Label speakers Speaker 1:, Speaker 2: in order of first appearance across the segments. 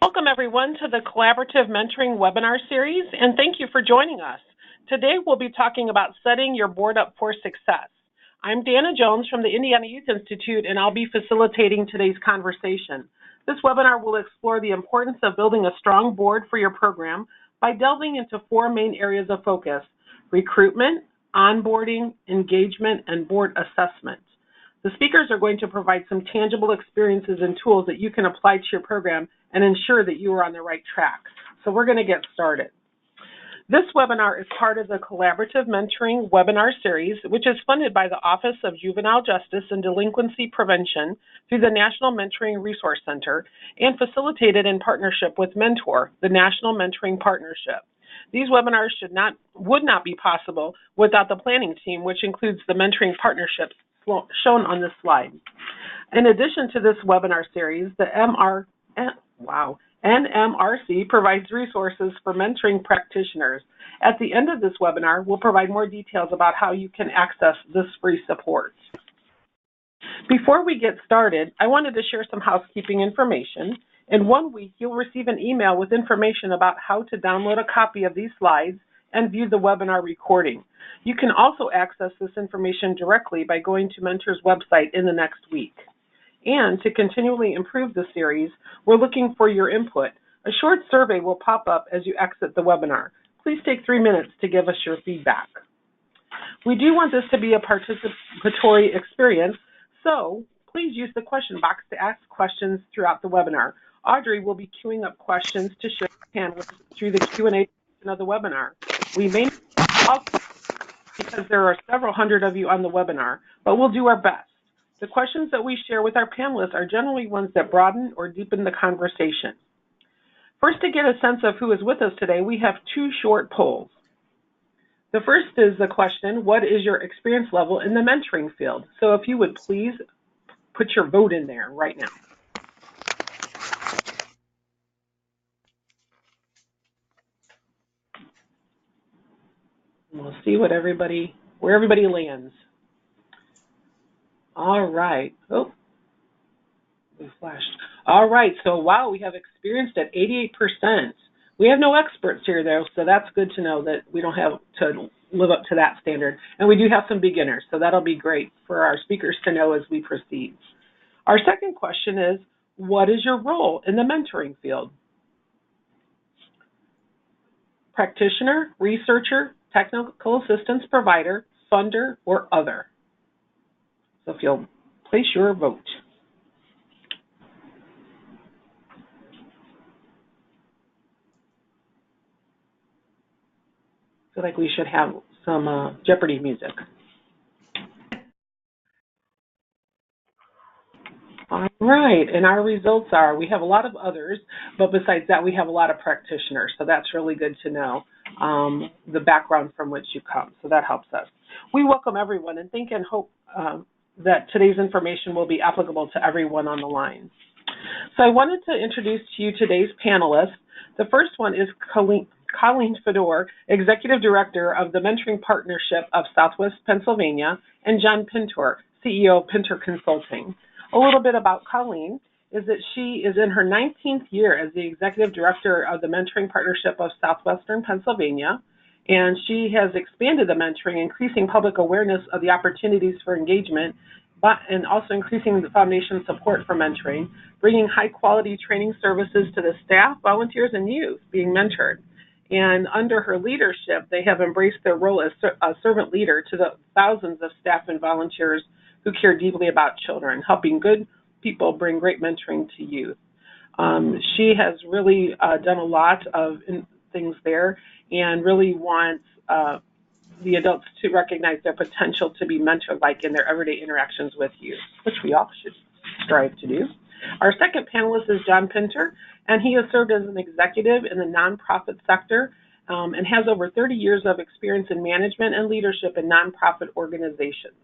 Speaker 1: Welcome everyone to the Collaborative Mentoring webinar series, and thank you for joining us. Today we'll be talking about setting your board up for success. I'm Dana Jones from the Indiana Youth Institute, and I'll be facilitating today's conversation. This webinar will explore the importance of building a strong board for your program by delving into four main areas of focus: recruitment, onboarding, engagement, and board assessment. The speakers are going to provide some tangible experiences and tools that you can apply to your program and ensure that you are on the right track. So we're going to get started. This webinar is part of the Collaborative Mentoring webinar series, which is funded by the Office of Juvenile Justice and Delinquency Prevention through the National Mentoring Resource Center and facilitated in partnership with Mentor, the National Mentoring Partnership. These webinars would not be possible without the planning team, which includes the mentoring partnerships shown on this slide. In addition to this webinar series, the NMRC provides resources for mentoring practitioners. At the end of this webinar, we'll provide more details about how you can access this free support. Before we get started, I wanted to share some housekeeping information. In 1 week, you'll receive an email with information about how to download a copy of these slides and view the webinar recording. You can also access this information directly by going to Mentor's website in the next week. And to continually improve the series, we're looking for your input. A short survey will pop up as you exit the webinar. Please take 3 minutes to give us your feedback. We do want this to be a participatory experience, so please use the question box to ask questions throughout the webinar. Audrey will be queuing up questions to share with panelists through the Q&A portion of the webinar. We may not all because there are several hundred of you on the webinar, but we'll do our best. The questions that we share with our panelists are generally ones that broaden or deepen the conversation. First, to get a sense of who is with us today, we have 2 short polls. The first is the question, what is your experience level in the mentoring field? So if you would please put your vote in there right now. We'll see what where everybody lands. All right. Oh, we flashed. All right. So, wow, we have experienced at 88%. We have no experts here, though, so that's good to know that we don't have to live up to that standard. And we do have some beginners, so that'll be great for our speakers to know as we proceed. Our second question is, what is your role in the mentoring field? Practitioner, researcher, technical assistance provider, funder, or other? So if you'll place your vote. I feel like we should have some Jeopardy music. All right, and our results are, we have a lot of others, but besides that, we have a lot of practitioners, so that's really good to know the background from which you come, so that helps us. We welcome everyone and think and hope that today's information will be applicable to everyone on the line. So I wanted to introduce to you today's panelists. The first one is Colleen Fedor, Executive Director of the Mentoring Partnership of Southwest Pennsylvania, and John Pintor, CEO of Pintor Consulting. A little bit about Colleen is that she is in her 19th year as the Executive Director of the Mentoring Partnership of Southwestern Pennsylvania, and she has expanded the mentoring, increasing public awareness of the opportunities for engagement, and also increasing the foundation support for mentoring, bringing high-quality training services to the staff, volunteers, and youth being mentored. And under her leadership, they have embraced their role as a servant leader to the thousands of staff and volunteers who care deeply about children, helping good people bring great mentoring to youth. She has really done a lot of things there and really wants the adults to recognize their potential to be mentor-like in their everyday interactions with youth, which we all should strive to do. Our second panelist is John Pintor, and he has served as an executive in the nonprofit sector and has over 30 years of experience in management and leadership in nonprofit organizations.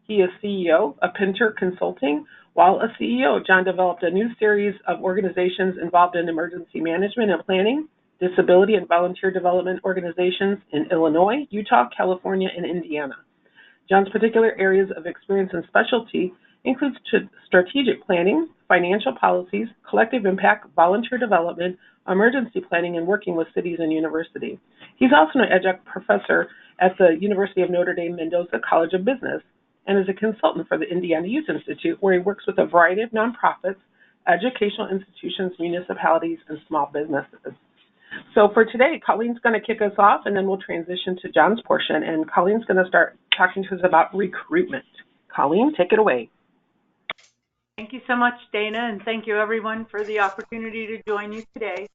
Speaker 1: He is CEO of Pintor Consulting. While a CEO, John developed a new series of organizations involved in emergency management and planning, disability and volunteer development organizations in Illinois, Utah, California, and Indiana. John's particular areas of experience and specialty includes strategic planning, financial policies, collective impact, volunteer development, emergency planning, and working with cities and universities. He's also an adjunct professor at the University of Notre Dame Mendoza College of Business and is a consultant for the Indiana Youth Institute, where he works with a variety of nonprofits, educational institutions, municipalities, and small businesses. So for today, Colleen's going to kick us off, and then we'll transition to John's portion, and Colleen's going to start talking to us about recruitment. Colleen, take it away.
Speaker 2: Thank you so much, Dana, and thank you everyone for the opportunity to join you today.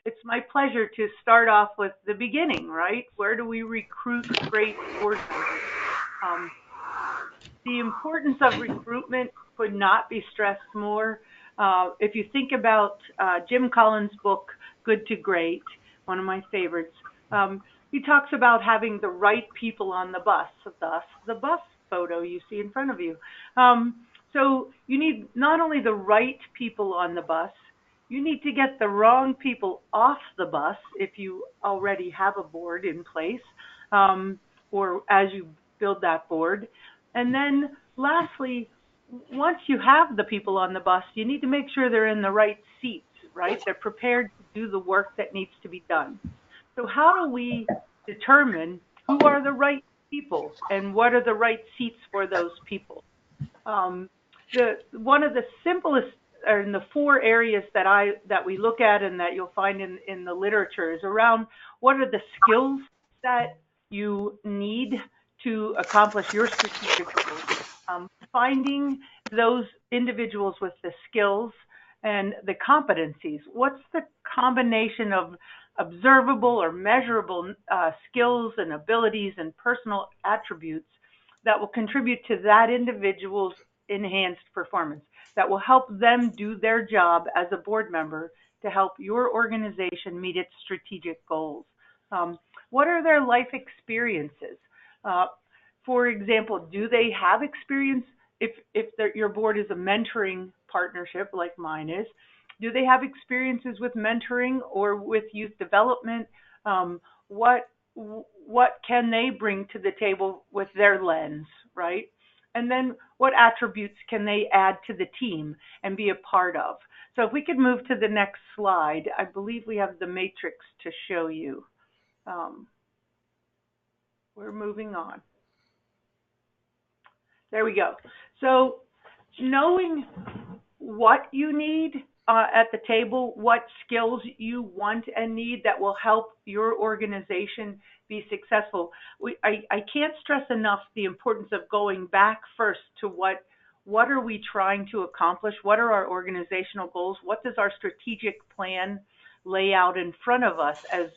Speaker 2: It's my pleasure to start off with the beginning, right? Where do we recruit great board members? The importance of recruitment could not be stressed more. If you think about Jim Collins' book, Good to Great, one of my favorites, he talks about having the right people on the bus, thus the bus photo you see in front of you. So you need not only the right people on the bus, you need to get the wrong people off the bus if you already have a board in place, or as you build that board. And then lastly, once you have the people on the bus, you need to make sure they're in the right seats, right? They're prepared to do the work that needs to be done. So how do we determine who are the right people and what are the right seats for those people? One of the simplest, or in the 4 areas that we look at and that you'll find in the literature, is around what are the skills that you need to accomplish your strategic goals. Finding those individuals with the skills and the competencies. What's the combination of observable or measurable skills and abilities and personal attributes that will contribute to that individual's enhanced performance, that will help them do their job as a board member to help your organization meet its strategic goals? What are their life experiences? For example, do they have experience, if your board is a mentoring partnership like mine is, do they have experiences with mentoring or with youth development? What can they bring to the table with their lens, right? And then what attributes can they add to the team and be a part of? So if we could move to the next slide, I believe we have the matrix to show you. We're moving on. There we go. So knowing what you need at the table, what skills you want and need that will help your organization be successful. I can't stress enough the importance of going back first to what are we trying to accomplish? What are our organizational goals? What does our strategic plan lay out in front of us as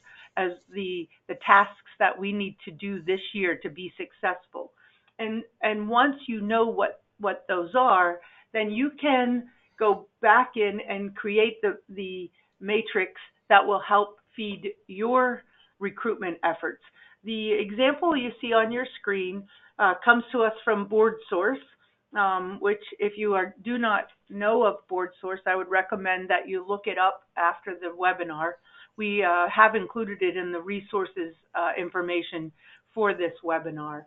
Speaker 2: the tasks that we need to do this year to be successful? And once you know what those are, then you can go back in and create the matrix that will help feed your recruitment efforts. The example you see on your screen comes to us from BoardSource, which if you do not know of BoardSource, I would recommend that you look it up after the webinar. We have included it in the resources information for this webinar.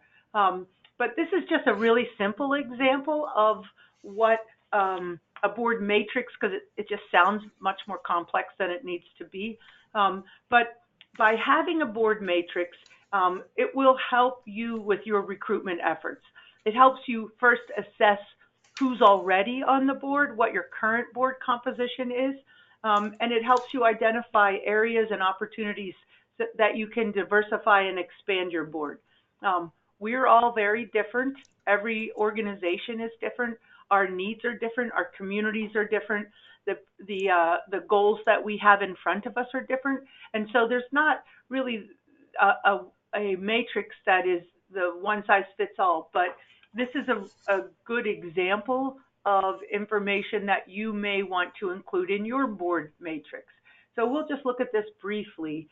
Speaker 2: But this is just a really simple example of what a board matrix, because it just sounds much more complex than it needs to be. But by having a board matrix, it will help you with your recruitment efforts. It helps you first assess who's already on the board, what your current board composition is, and it helps you identify areas and opportunities that you can diversify and expand your board. We're all very different. Every organization is different. Our needs are different. Our communities are different. The goals that we have in front of us are different. And so there's not really a matrix that is the one size fits all, but this is a good example of information that you may want to include in your board matrix. So we'll just look at this briefly.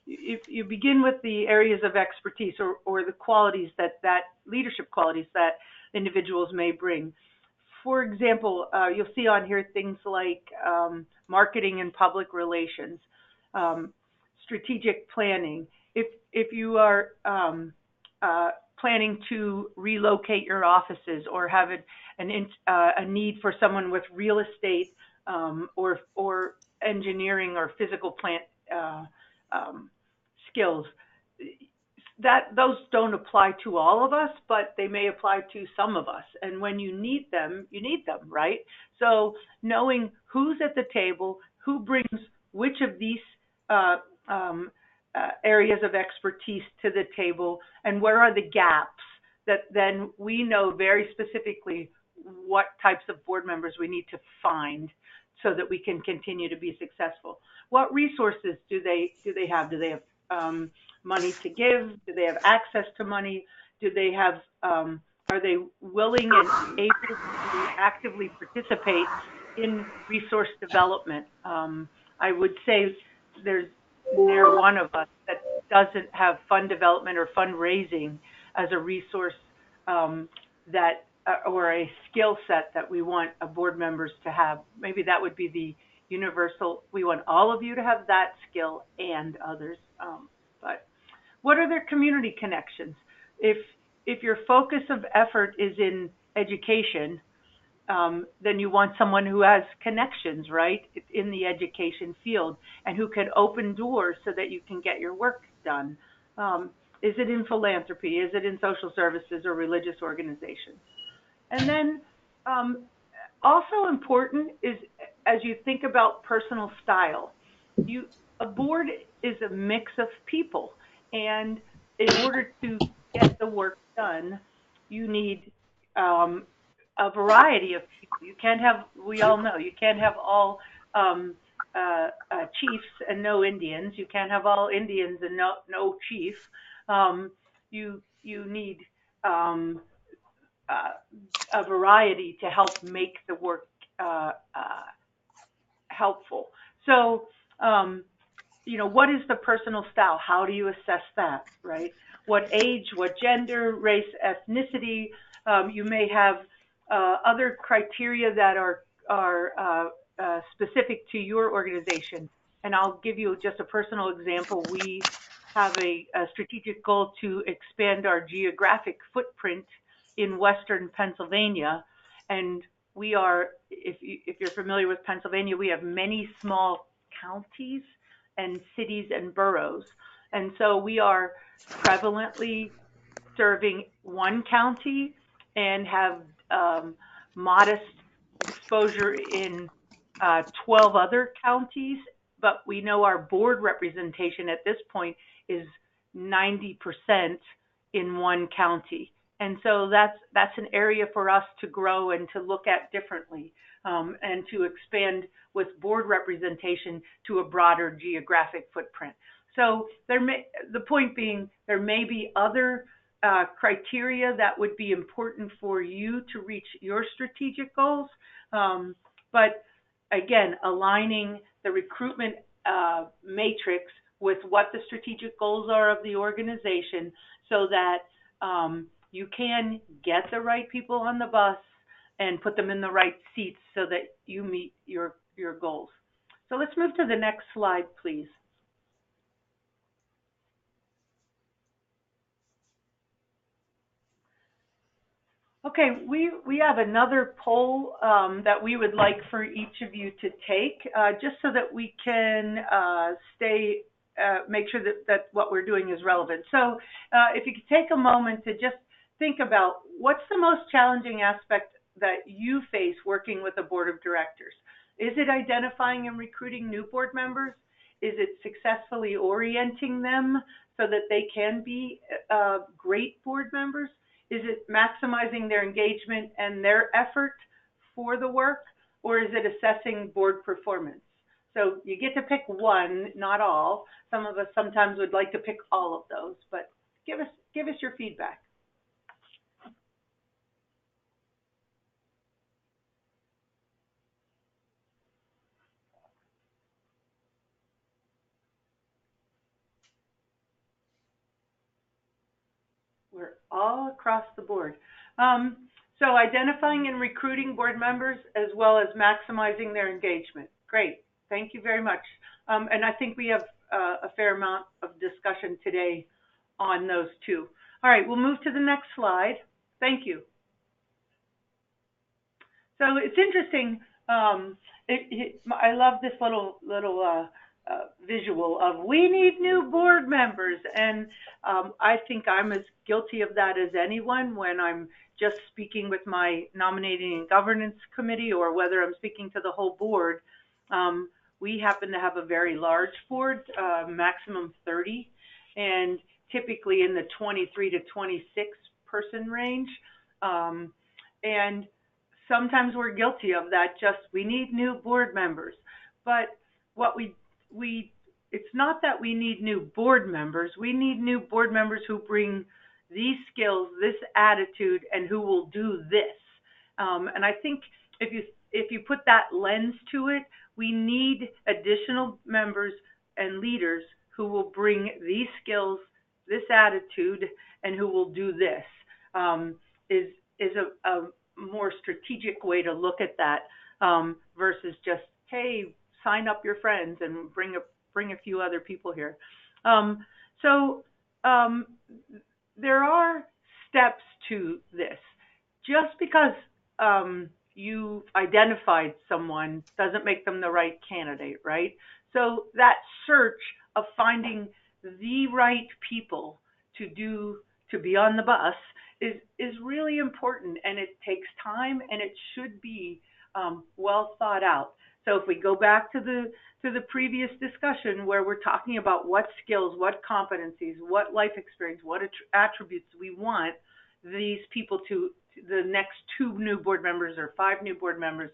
Speaker 2: If you begin with the areas of expertise or the qualities that leadership qualities that individuals may bring. For example, you'll see on here things like marketing and public relations, strategic planning. If you are planning to relocate your offices or have a need for someone with real estate or engineering or physical plant skills. Those don't apply to all of us, but they may apply to some of us. And when you need them, right? So knowing who's at the table, who brings which of these uh, um, areas of expertise to the table, and where are the gaps, that then we know very specifically what types of board members we need to find so that we can continue to be successful. What resources do they have? Do they have money to give? Do they have access to money? Do they have, are they willing and able to actively participate in resource development? I would say there's near one of us that doesn't have fund development or fundraising as a resource that or a skill set that we want board members to have. Maybe that would be the universal. We want all of you to have that skill and others. But what are their community connections? If your focus of effort is in education, then you want someone who has connections, right, in the education field and who can open doors so that you can get your work done. Is it in philanthropy? Is it in social services or religious organizations? And then also important is, as you think about personal style, a board is a mix of people, and in order to get the work done, you need a variety of people. You can't have, we all know, you can't have all chiefs and no Indians. You can't have all Indians and no chief. You need a variety to help make the work helpful. So, what is the personal style? How do you assess that, right? What age, what gender, race, ethnicity? You may have other criteria that are specific to your organization. And I'll give you just a personal example. We have a strategic goal to expand our geographic footprint in Western Pennsylvania. And we are, if you're familiar with Pennsylvania, we have many small counties and cities and boroughs. And so we are prevalently serving one county and have modest exposure in 12 other counties, but we know our board representation at this point is 90% in one county. And so that's an area for us to grow and to look at differently, and to expand with board representation to a broader geographic footprint. So the point being, there may be other criteria that would be important for you to reach your strategic goals, but again, aligning the recruitment matrix with what the strategic goals are of the organization, so that you can get the right people on the bus and put them in the right seats so that you meet your goals. So let's move to the next slide, please. Okay, we have another poll that we would like for each of you to take, just so that we can make sure that what we're doing is relevant. So if you could take a moment to just think about, what's the most challenging aspect that you face working with a board of directors? Is it identifying and recruiting new board members? Is it successfully orienting them so that they can be great board members? Is it maximizing their engagement and their effort for the work, or is it assessing board performance? So you get to pick one, not all. Some of us sometimes would like to pick all of those, but give us your feedback. We're all across the board. So identifying and recruiting board members, as well as maximizing their engagement. Great. Thank you very much. And I think we have a fair amount of discussion today on those two. All right, we'll move to the next slide. Thank you. So it's interesting. I love this little visual of we need new board members, and I think I'm as guilty of that as anyone when I'm just speaking with my nominating and governance committee, or whether I'm speaking to the whole board. We happen to have a very large board, maximum 30, and typically in the 23 to 26 person range. And sometimes we're guilty of that. Just we need new board members, but what it's not that we need new board members. We need new board members who bring these skills, this attitude, and who will do this. And I think if you put that lens to it, we need additional members and leaders who will bring these skills, this attitude, and who will do this. Is a more strategic way to look at that, versus just, hey, sign up your friends and bring a few other people here. There are steps to this. Just because you identified someone doesn't make them the right candidate, right? So that search of finding the right people to be on the bus is really important, and it takes time, and it should be well thought out. So if we go back to the previous discussion where we're talking about what skills, what competencies, what life experience, what attributes we want these people to the next 2 new board members or 5 new board members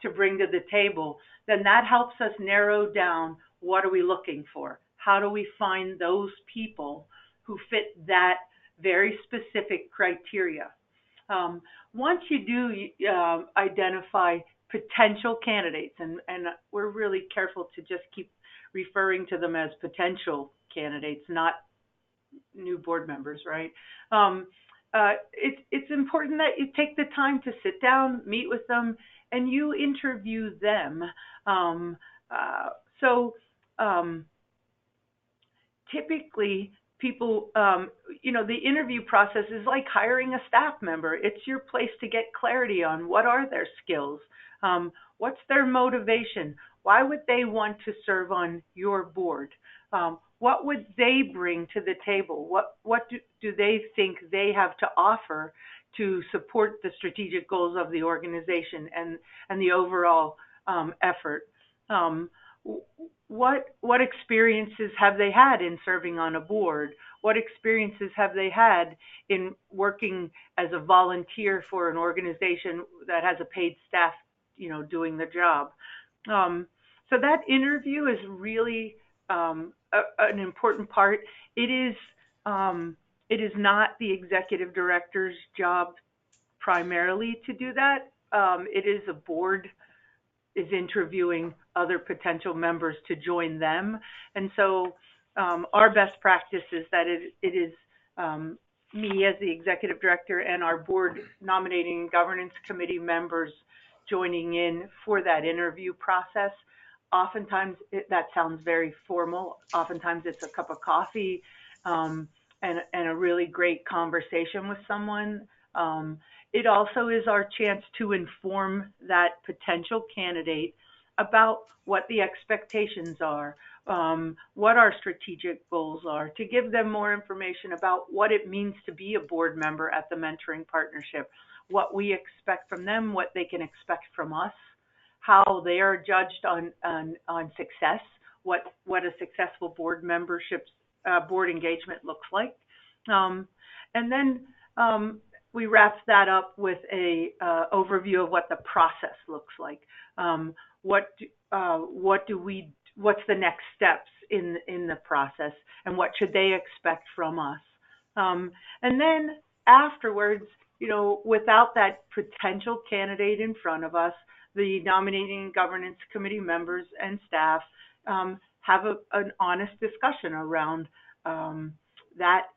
Speaker 2: to bring to the table, then that helps us narrow down what are we looking for. How do we find those people who fit that very specific criteria? Once you do identify potential candidates, and we're really careful to just keep referring to them as potential candidates, not new board members, right? It's important that you take the time to sit down, meet with them, and you interview them. Typically, people, the interview process is like hiring a staff member. It's your place to get clarity on what are their skills, what's their motivation, why would they want to serve on your board, what would they bring to the table, what do they think they have to offer to support the strategic goals of the organization and the overall effort. What experiences have they had in serving on a board? What experiences have they had in working as a volunteer for an organization that has a paid staff, doing the job? So that interview is really an important part. It is not the executive director's job primarily to do that. It is a board is interviewing other potential members to join them. And so our best practice is that it is me as the executive director and our board nominating and governance committee members joining in for that interview process. Oftentimes that sounds very formal. Oftentimes it's a cup of coffee and a really great conversation with someone. It also is our chance to inform that potential candidate about what the expectations are, what our strategic goals are, to give them more information about what it means to be a board member at the Mentoring Partnership, what we expect from them, what they can expect from us, how they are judged on success, what a successful board membership, board engagement looks like. And then we wrap that up with a overview of what the process looks like. What's the next steps in the process, and what should they expect from us? And then afterwards, without that potential candidate in front of us, the nominating and governance committee members and staff have an honest discussion around that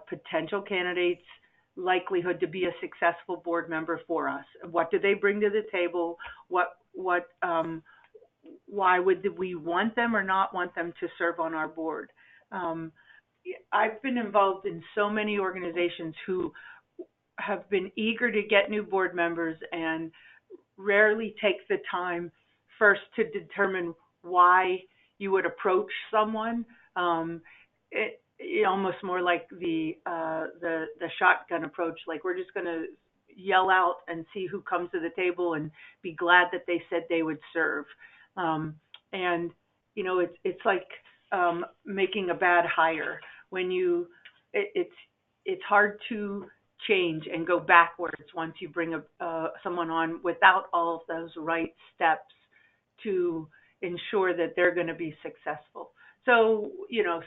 Speaker 2: potential candidate's likelihood to be a successful board member for us. What do they bring to the table? Why would we want them or not want them to serve on our board? I've been involved in so many organizations who have been eager to get new board members and rarely take the time first to determine why you would approach someone. Almost more like the shotgun approach, like we're just going to yell out and see who comes to the table and be glad that they said they would serve. And it's like making a bad hire when it's hard to change and go backwards once you bring someone on without all of those right steps to ensure that they're going to be successful. So,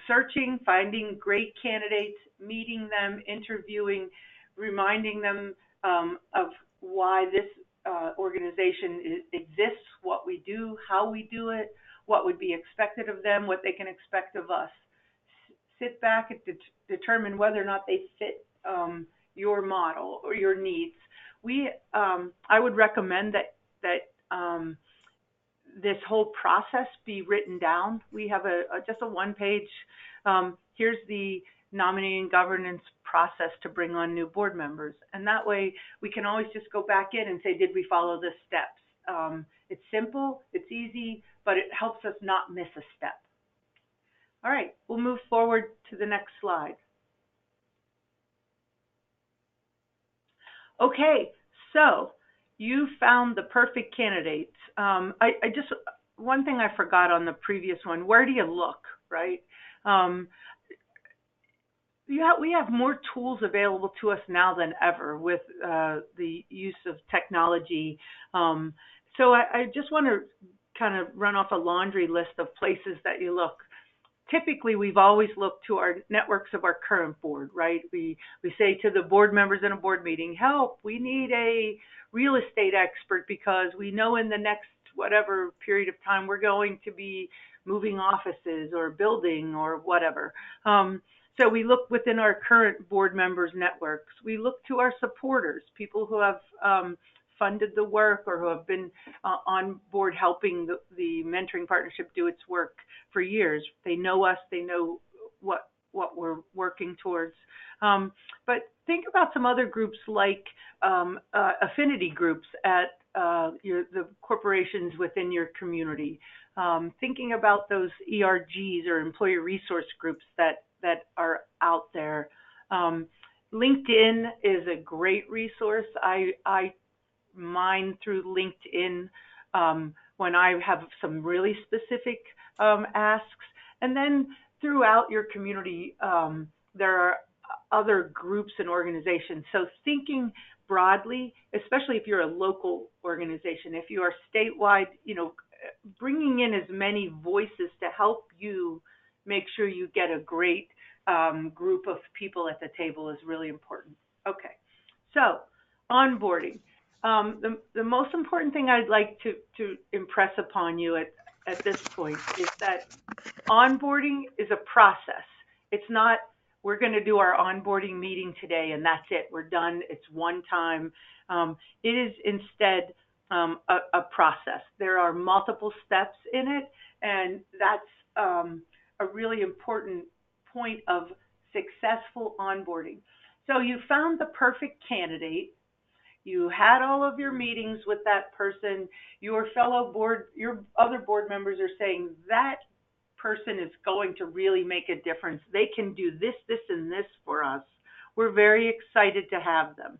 Speaker 2: searching, finding great candidates, meeting them, interviewing, reminding them of why this organization exists, what we do, how we do it, what would be expected of them, what they can expect of us. Sit back and determine whether or not they fit your model or your needs. I would recommend that this whole process be written down. We have just a one-page. Here's the nominating governance process to bring on new board members, and that way we can always just go back in and say, did we follow the steps? It's simple, it's easy, but it helps us not miss a step. All right, we'll move forward to the next slide. Okay, so you found the perfect candidates. One thing I forgot on the previous one, where do you look, right? We have more tools available to us now than ever with the use of technology. So I just want to kind of run off a laundry list of places that you look. Typically, we've always looked to our networks of our current board, right? We say to the board members in a board meeting, help, we need a real estate expert because we know in the next whatever period of time we're going to be moving offices or building or whatever. So we look within our current board members' networks. We look to our supporters, people who have funded the work or who have been on board helping the mentoring partnership do its work for years. They know us, they know what we're working towards. But think about some other groups like affinity groups at the corporations within your community. Thinking about those ERGs or employee resource groups that are out there. LinkedIn is a great resource. I mine through LinkedIn when I have some really specific asks. And then throughout your community, there are other groups and organizations. So thinking broadly, especially if you're a local organization, if you are statewide, bringing in as many voices to help you make sure you get a great group of people at the table is really important. Okay, so onboarding. The most important thing I'd like to impress upon you at this point is that onboarding is a process. It's not, we're going to do our onboarding meeting today and that's it, we're done, it's one time. It is instead a process. There are multiple steps in it, and that's a really important point of successful onboarding. So you found the perfect candidate. You had all of your meetings with that person. Your other board members are saying that person is going to really make a difference. They can do this, this, and this for us. We're very excited to have them.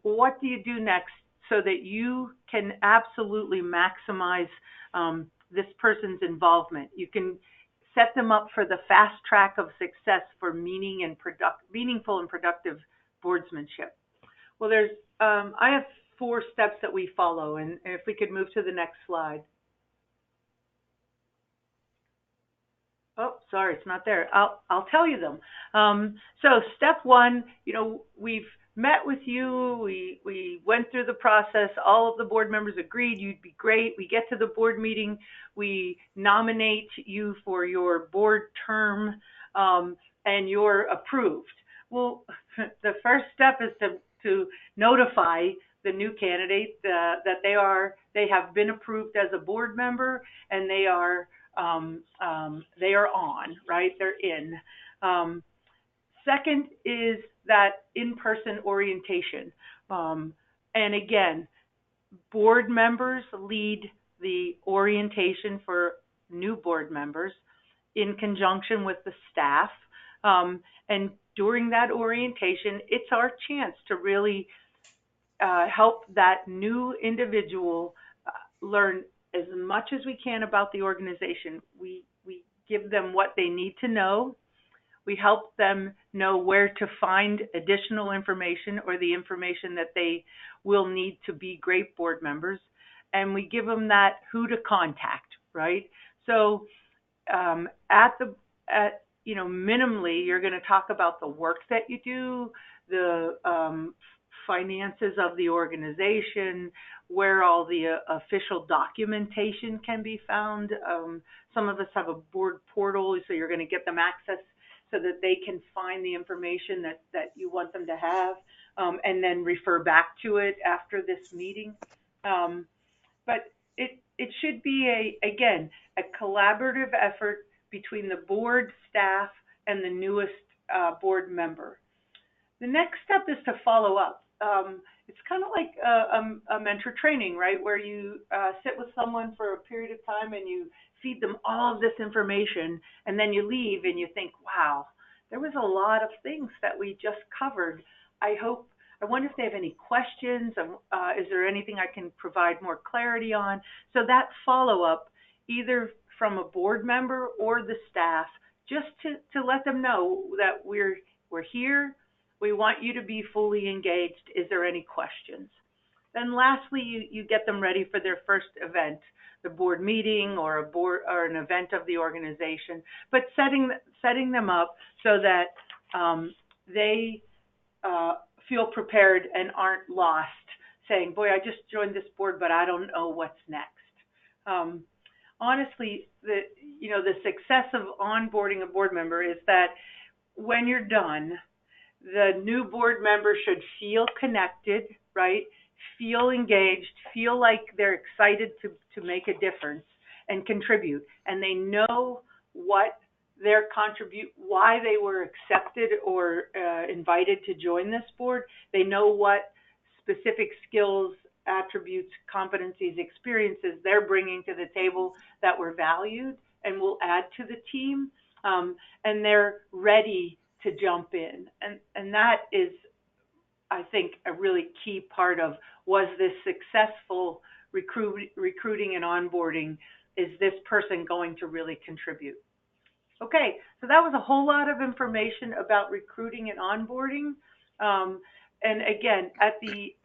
Speaker 2: What do you do next so that you can absolutely maximize this person's involvement? You can set them up for the fast track of success for meaningful and productive boardsmanship. Well, I have 4 steps that we follow, and if we could move to the next slide. Oh, sorry, it's not there. I'll tell you them. So step 1, we've met with you. We went through the process. All of the board members agreed you'd be great. We get to the board meeting. We nominate you for your board term, and you're approved. Well, the first step is to notify the new candidate that they have been approved as a board member and they are on, right? They're in. Second is that in-person orientation. And again, board members lead the orientation for new board members in conjunction with the staff. And during that orientation, it's our chance to really help that new individual learn as much as we can about the organization. We give them what they need to know. We help them know where to find additional information or the information that they will need to be great board members. And we give them that who to contact, right? So minimally, you're going to talk about the work that you do, the finances of the organization, where all the official documentation can be found. Some of us have a board portal, so you're going to get them access so that they can find the information that you want them to have, and then refer back to it after this meeting. But it should be, again, a collaborative effort between the board, staff, and the newest board member. The next step is to follow up. It's kind of like a mentor training, right, where you sit with someone for a period of time and you feed them all of this information, and then you leave and you think, wow, there was a lot of things that we just covered. I wonder if they have any questions. Is there anything I can provide more clarity on? So that follow-up, either from a board member or the staff, just to let them know that we're here. We want you to be fully engaged. Is there any questions? Then lastly, you get them ready for their first event, the board meeting or an event of the organization, but setting them up so that they feel prepared and aren't lost, saying, boy, I just joined this board, but I don't know what's next. Honestly, the success of onboarding a board member is that when you're done, the new board member should feel connected, right? Feel engaged, feel like they're excited to make a difference and contribute. And they know what why they were accepted or invited to join this board. They know what specific skills, attributes, competencies, experiences they're bringing to the table that were valued and will add to the team. And they're ready to jump in. And that is, I think, a really key part of, was this successful recruiting and onboarding? Is this person going to really contribute? Okay, so that was a whole lot of information about recruiting and onboarding. And again, at the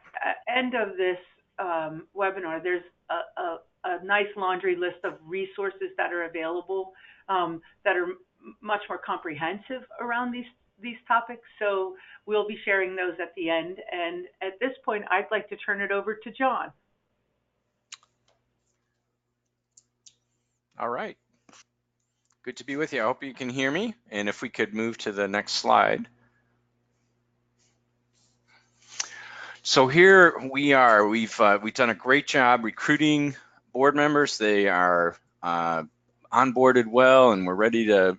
Speaker 2: end of this webinar, there's a nice laundry list of resources that are available that are much more comprehensive around these topics. So we'll be sharing those at the end. And at this point, I'd like to turn it over to John.
Speaker 3: All right. Good to be with you. I hope you can hear me. And if we could move to the next slide. So here we are. We've done a great job recruiting board members. They are onboarded well, and we're ready to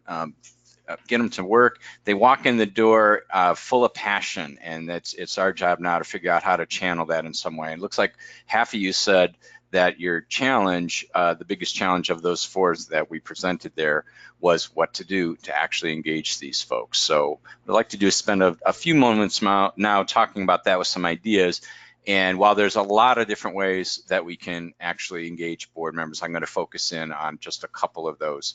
Speaker 3: get them to work. They walk in the door full of passion, and it's our job now to figure out how to channel that in some way. It looks like half of you said that your challenge, the biggest challenge of those four that we presented there, was what to do to actually engage these folks. So what I'd like to do is spend a few moments now talking about that with some ideas. And while there's a lot of different ways that we can actually engage board members, I'm going to focus in on just a couple of those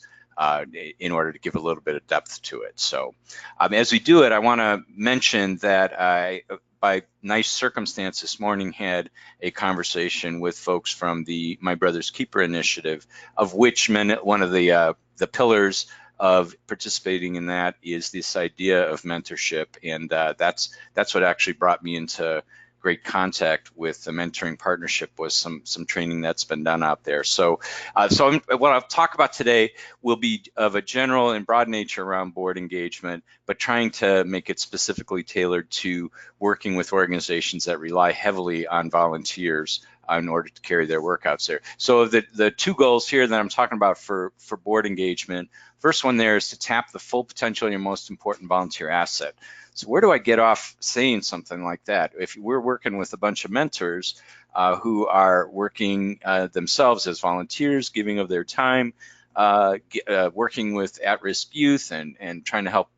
Speaker 3: in order to give a little bit of depth to it. So as we do it, I want to mention that I, by nice circumstance, this morning had a conversation with folks from the My Brother's Keeper initiative, of which one of the pillars of participating in that is this idea of mentorship, and that's what actually brought me into great contact with the mentoring partnership, was some training that's been done out there. So what I'll talk about today will be of a general and broad nature around board engagement, but trying to make it specifically tailored to working with organizations that rely heavily on volunteers in order to carry their workouts there. So the two goals here that I'm talking about for board engagement, first one there is to tap the full potential of your most important volunteer asset. So where do I get off saying something like that? If we're working with a bunch of mentors who are working themselves as volunteers, giving of their time, working with at-risk youth and trying to help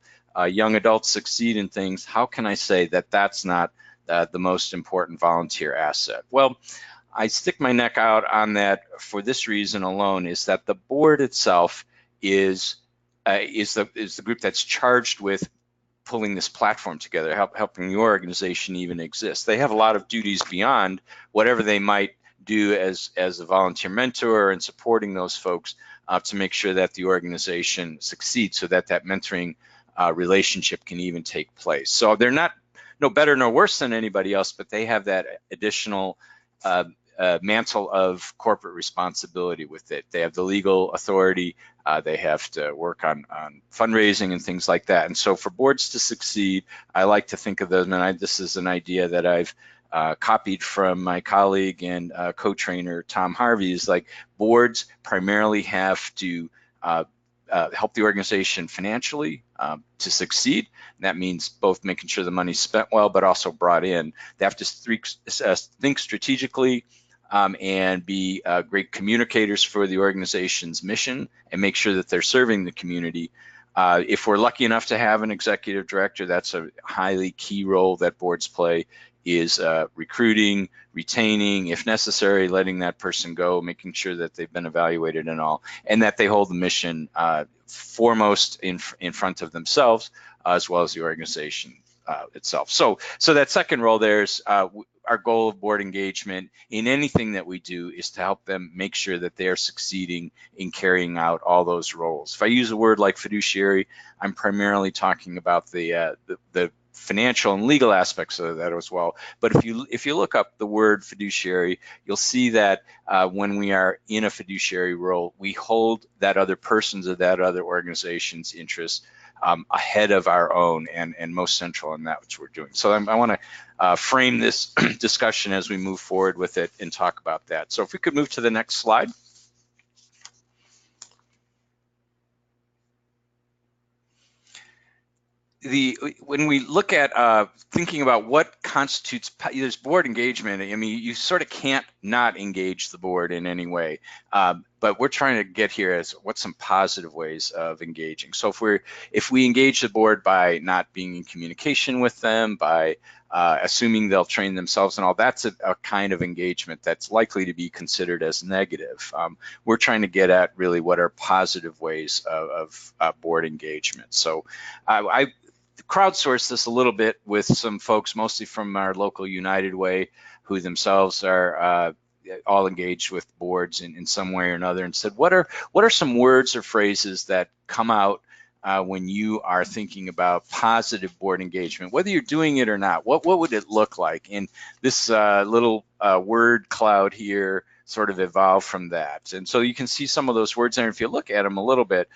Speaker 3: young adults succeed in things, how can I say that that's not the most important volunteer asset? Well, I stick my neck out on that for this reason alone, is that the board itself is the group that's charged with pulling this platform together, helping your organization even exist. They have a lot of duties beyond whatever they might do as a volunteer mentor and supporting those folks to make sure that the organization succeeds, so that mentoring relationship can even take place. So they're not no better nor worse than anybody else, but they have that additional mantle of corporate responsibility with it. They have the legal authority. They have to work on fundraising and things like that. And so for boards to succeed, I like to think of them, and this is an idea that I've copied from my colleague and co-trainer Tom Harvey, is like boards primarily have to help the organization financially to succeed. And that means both making sure the money's spent well, but also brought in. They have to think strategically and be great communicators for the organization's mission and make sure that they're serving the community. If we're lucky enough to have an executive director, that's a highly key role that boards play, is recruiting, retaining, if necessary, letting that person go, making sure that they've been evaluated and all, and that they hold the mission foremost in front of themselves as well as the organization itself. So that second role there is our goal of board engagement in anything that we do is to help them make sure that they are succeeding in carrying out all those roles. If I use a word like fiduciary, I'm primarily talking about the financial and legal aspects of that as well. But if you look up the word fiduciary, you'll see that when we are in a fiduciary role, we hold that other person's or that other organization's interests ahead of our own and most central in that which we're doing. So I want to frame this discussion as we move forward with it and talk about that. So if we could move to the next slide. When we look at thinking about what constitutes there's board engagement, I mean, you sort of can't not engage the board in any way, but we're trying to get here as what's some positive ways of engaging. So if we engage the board by not being in communication with them, by assuming they'll train themselves and all, that's a kind of engagement that's likely to be considered as negative. We're trying to get at really what are positive ways of board engagement. So I crowdsourced this a little bit with some folks, mostly from our local United Way, who themselves are all engaged with boards in some way or another, and said, what are some words or phrases that come out when you are thinking about positive board engagement, whether you're doing it or not? What would it look like? And this little word cloud here sort of evolved from that. And so you can see some of those words there. If you look at them a little bit,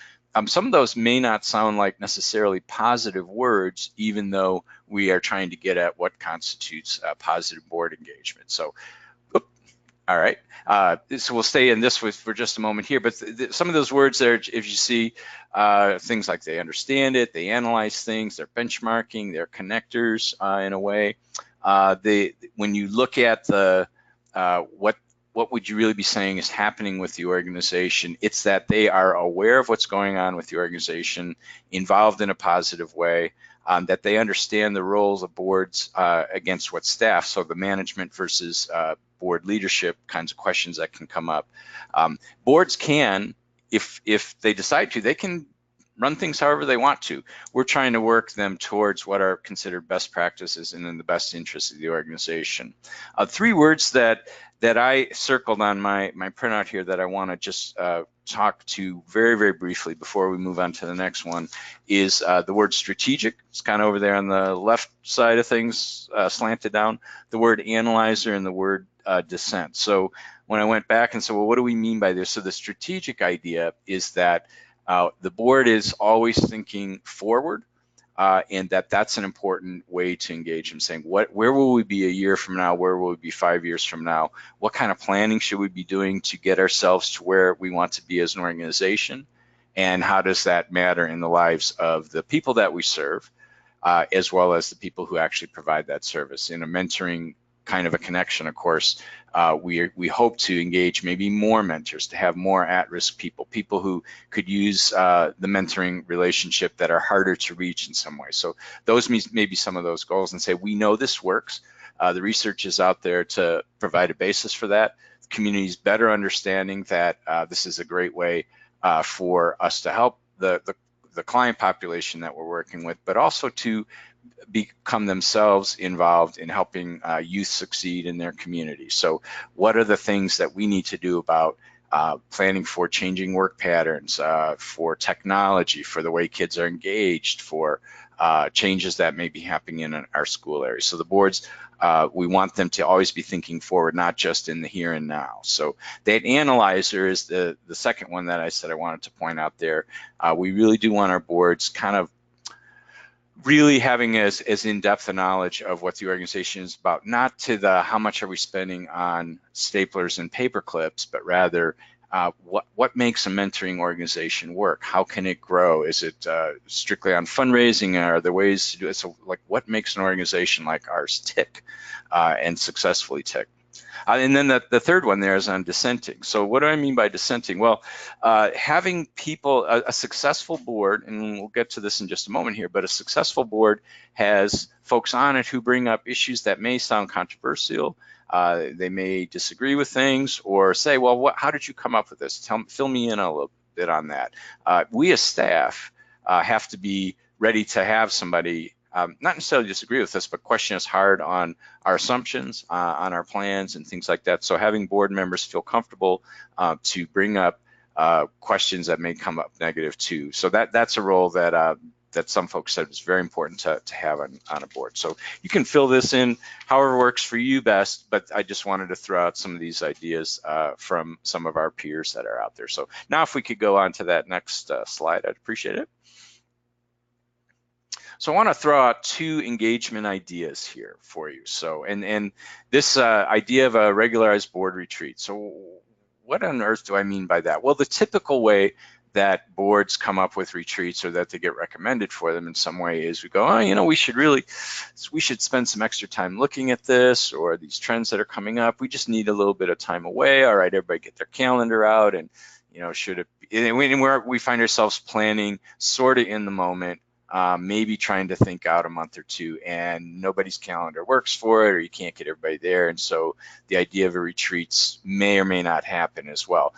Speaker 3: some of those may not sound like necessarily positive words, even though we are trying to get at what constitutes positive board engagement. So, all right. So we'll stay in this for just a moment here, but some of those words there, if you see things like they understand it, they analyze things, they're benchmarking, they're connectors in a way. When you look at the what would you really be saying is happening with the organization? It's that they are aware of what's going on with the organization, involved in a positive way, that they understand the roles of boards against what staff, so the management versus board leadership kinds of questions that can come up. Boards can, if they decide to, they can run things however they want to. We're trying to work them towards what are considered best practices and in the best interest of the organization. Three words that I circled on my printout here that I want to just talk to very, very briefly before we move on to the next one is the word strategic. It's kind of over there on the left side of things, slanted down. The word analyzer and the word dissent. So when I went back and said, well, what do we mean by this? So the strategic idea is that the board is always thinking forward and that's an important way to engage them, saying where will we be a year from now, where will we be 5 years from now, what kind of planning should we be doing to get ourselves to where we want to be as an organization, and how does that matter in the lives of the people that we serve, as well as the people who actually provide that service. In a mentoring kind of a connection, of course, we hope to engage maybe more mentors, to have more at-risk people who could use the mentoring relationship that are harder to reach in some way. So those may be some of those goals, and say, we know this works. The research is out there to provide a basis for that. The community's better understanding that this is a great way for us to help the client population that we're working with, but also to become themselves involved in helping youth succeed in their community. So what are the things that we need to do about planning for changing work patterns, for technology, for the way kids are engaged, for changes that may be happening in our school area. So the boards, we want them to always be thinking forward, not just in the here and now. So that analyzer is the second one that I said I wanted to point out there. We really do want our boards kind of really having as in-depth a knowledge of what the organization is about, not to the how much are we spending on staplers and paper clips, but rather what makes a mentoring organization work? How can it grow? Is it strictly on fundraising? Are there ways to do it? So like, what makes an organization like ours tick and successfully tick? And then the third one there is on dissenting. So what do I mean by dissenting? Well, having people, a successful board, and we'll get to this in just a moment here, but a successful board has folks on it who bring up issues that may sound controversial. They may disagree with things or say, well, how did you come up with this? Fill me in a little bit on that. We as staff have to be ready to have somebody not necessarily disagree with us, but question us hard on our assumptions, on our plans and things like that. So having board members feel comfortable to bring up questions that may come up negative too. So that's a role that some folks said is very important to have on a board. So you can fill this in however works for you best, but I just wanted to throw out some of these ideas from some of our peers that are out there. So now if we could go on to that next slide, I'd appreciate it. So I want to throw out two engagement ideas here for you. So, and this idea of a regularized board retreat. So what on earth do I mean by that? Well, the typical way that boards come up with retreats or that they get recommended for them in some way is we go, oh, you know, we should spend some extra time looking at this or these trends that are coming up. We just need a little bit of time away. All right, everybody get their calendar out, and, you know, should it be, and we find ourselves planning sort of in the moment, maybe trying to think out a month or two, and nobody's calendar works for it, or you can't get everybody there, and so the idea of a retreat may or may not happen as well.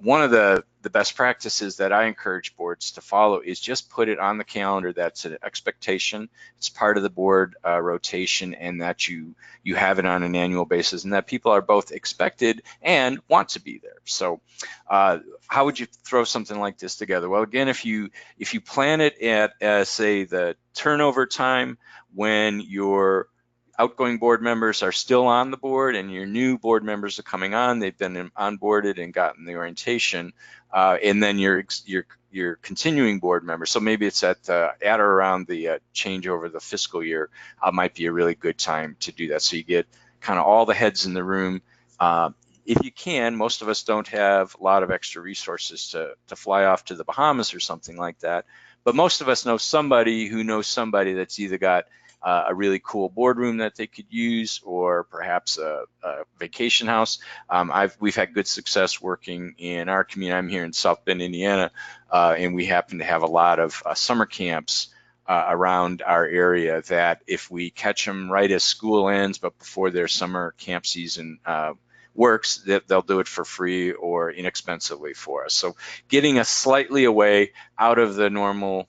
Speaker 3: One of the best practices that I encourage boards to follow is just put it on the calendar. That's an expectation. It's part of the board rotation, and that you have it on an annual basis, and that people are both expected and want to be there. So how would you throw something like this together? Well, again, if you plan it at say the turnover time when your outgoing board members are still on the board and your new board members are coming on, they've been onboarded and gotten the orientation, and then your continuing board members. So maybe it's at or around the change over the fiscal year might be a really good time to do that. So you get kind of all the heads in the room. If you can, most of us don't have a lot of extra resources to fly off to the Bahamas or something like that, but most of us know somebody who knows somebody that's either got a really cool boardroom that they could use, or perhaps a vacation house. We've had good success working in our community. I'm here in South Bend, Indiana, and we happen to have a lot of summer camps around our area that if we catch them right as school ends, but before their summer camp season works, they'll do it for free or inexpensively for us. So getting us slightly away out of the normal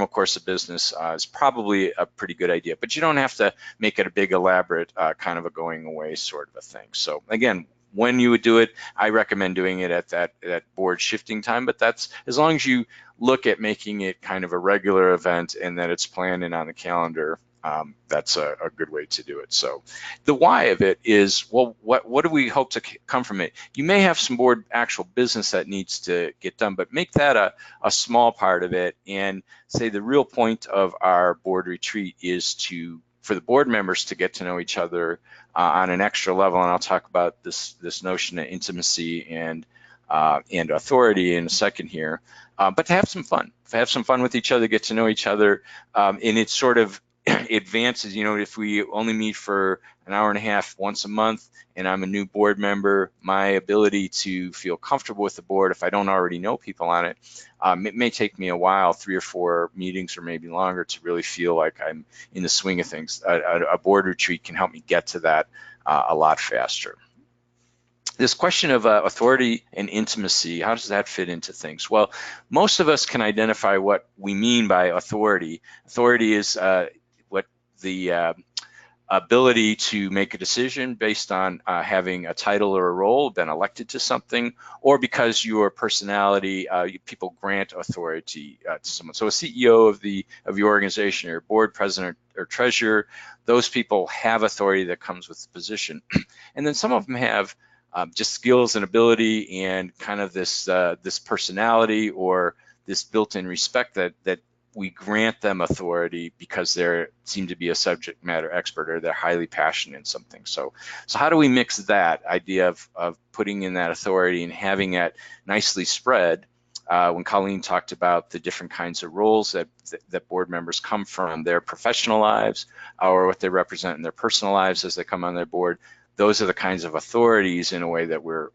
Speaker 3: course of business is probably a pretty good idea, but you don't have to make it a big elaborate kind of a going away sort of a thing. So again, when you would do it, I recommend doing it at that board shifting time, but that's as long as you look at making it kind of a regular event and that it's planned in on the calendar that's a good way to do it. So the why of it is, well, what do we hope to come from it? You may have some board actual business that needs to get done, but make that a small part of it, and say the real point of our board retreat is for the board members to get to know each other on an extra level. And I'll talk about this notion of intimacy and authority in a second here, but to have some fun with each other, get to know each other, and it sort of advances. If we only meet for an hour and a half once a month, and I'm a new board member, my ability to feel comfortable with the board, if I don't already know people on it, it may take me a while, 3 or 4 meetings or maybe longer, to really feel like I'm in the swing of things. A board retreat can help me get to that a lot faster. This question of authority and intimacy, how does that fit into things? Well, most of us can identify what we mean by authority. Authority is what the ability to make a decision based on having a title or a role, been elected to something, or because your personality, people grant authority to someone. So a CEO of your organization, or board president or treasurer, those people have authority that comes with the position. And then some of them have just skills and ability and kind of this personality or this built-in respect that we grant them authority because they seem to be a subject matter expert, or they're highly passionate in something. So how do we mix that idea of putting in that authority and having it nicely spread? When Colleen talked about the different kinds of roles that board members come from, their professional lives or what they represent in their personal lives as they come on their board, those are the kinds of authorities in a way that we're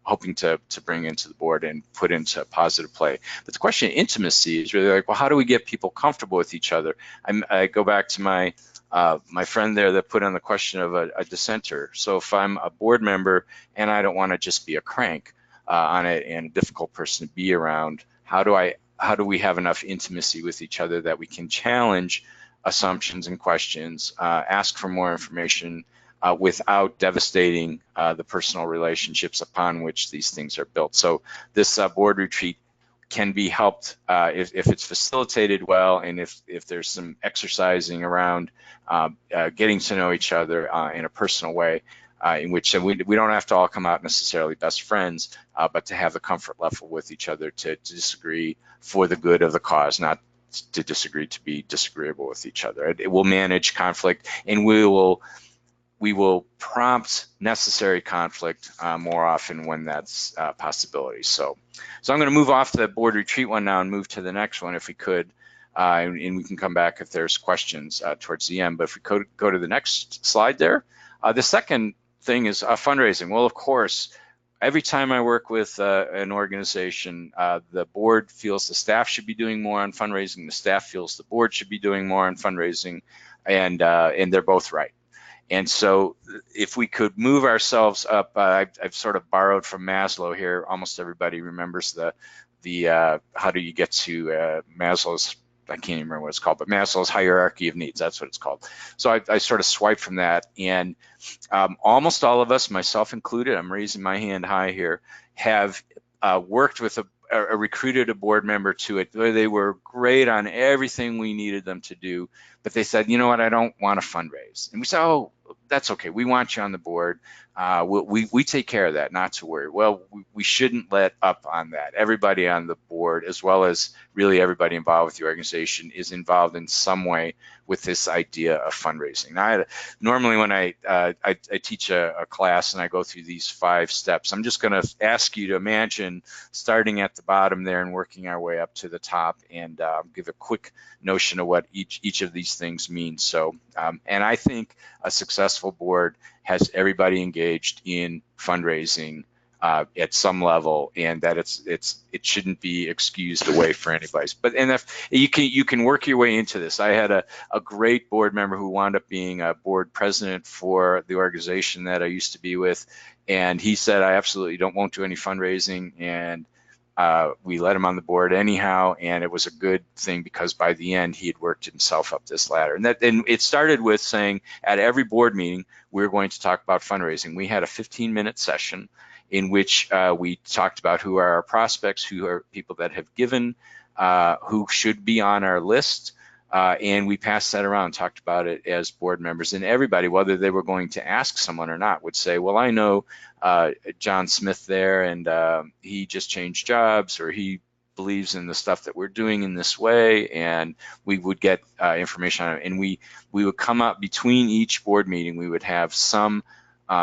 Speaker 3: hoping to bring into the board and put into positive play. But the question of intimacy is really like, well, how do we get people comfortable with each other? I go back to my friend there that put on the question of a dissenter. So if I'm a board member and I don't want to just be a crank on it and a difficult person to be around, how do we have enough intimacy with each other that we can challenge assumptions and questions, ask for more information, without devastating the personal relationships upon which these things are built. So this board retreat can be helped if it's facilitated well, and if there's some exercising around getting to know each other in a personal way, in which we don't have to all come out necessarily best friends, but to have the comfort level with each other to disagree for the good of the cause, not to disagree to be disagreeable with each other. It will manage conflict, and we will prompt necessary conflict more often when that's a possibility. So I'm going to move off the board retreat one now and move to the next one if we could, and we can come back if there's questions towards the end. But if we could go to the next slide there. The second thing is fundraising. Well, of course, every time I work with an organization, the board feels the staff should be doing more on fundraising. The staff feels the board should be doing more on fundraising, and they're both right. And so if we could move ourselves up, I've sort of borrowed from Maslow here. Almost everybody remembers the how do you get to Maslow's, I can't even remember what it's called, but Maslow's hierarchy of needs, that's what it's called. So I sort of swiped from that, and almost all of us, myself included, I'm raising my hand high here, have worked with recruited a board member to it where they were great on everything we needed them to do, but they said, you know what, I don't want to fundraise. And we said, oh, that's okay, we want you on the board. We take care of that, not to worry. Well, we shouldn't let up on that. Everybody on the board, as well as really everybody involved with the organization, is involved in some way with this idea of fundraising. Now, normally when I teach a class and I go through these 5 steps, I'm just going to ask you to imagine starting at the bottom there and working our way up to the top, and give a quick notion of what each of these things means. So, and I think a successful board has everybody engaged in fundraising at some level, and that it shouldn't be excused away for anybody. But if you can work your way into this. I had a great board member who wound up being a board president for the organization that I used to be with, and he said, I absolutely won't do any fundraising, and we let him on the board anyhow, and it was a good thing because by the end he had worked himself up this ladder. And it started with saying at every board meeting we're going to talk about fundraising. We had a 15-minute session in which we talked about who are our prospects, who are people that have given, who should be on our list, And we passed that around, talked about it as board members, and everybody, whether they were going to ask someone or not, would say, well, I know John Smith there, and he just changed jobs, or he believes in the stuff that we're doing in this way, and we would get information on it. And we would come up between each board meeting, we would have some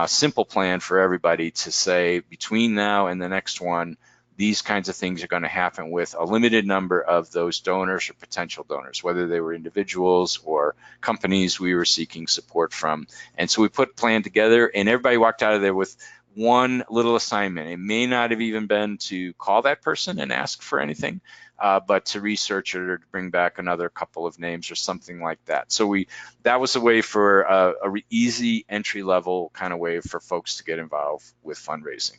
Speaker 3: simple plan for everybody to say, between now and the next one, these kinds of things are going to happen with a limited number of those donors or potential donors, whether they were individuals or companies we were seeking support from. And so we put a plan together, and everybody walked out of there with one little assignment. It may not have even been to call that person and ask for anything, but to research it or to bring back another couple of names or something like that. So that was a way for a easy entry level kind of way for folks to get involved with fundraising.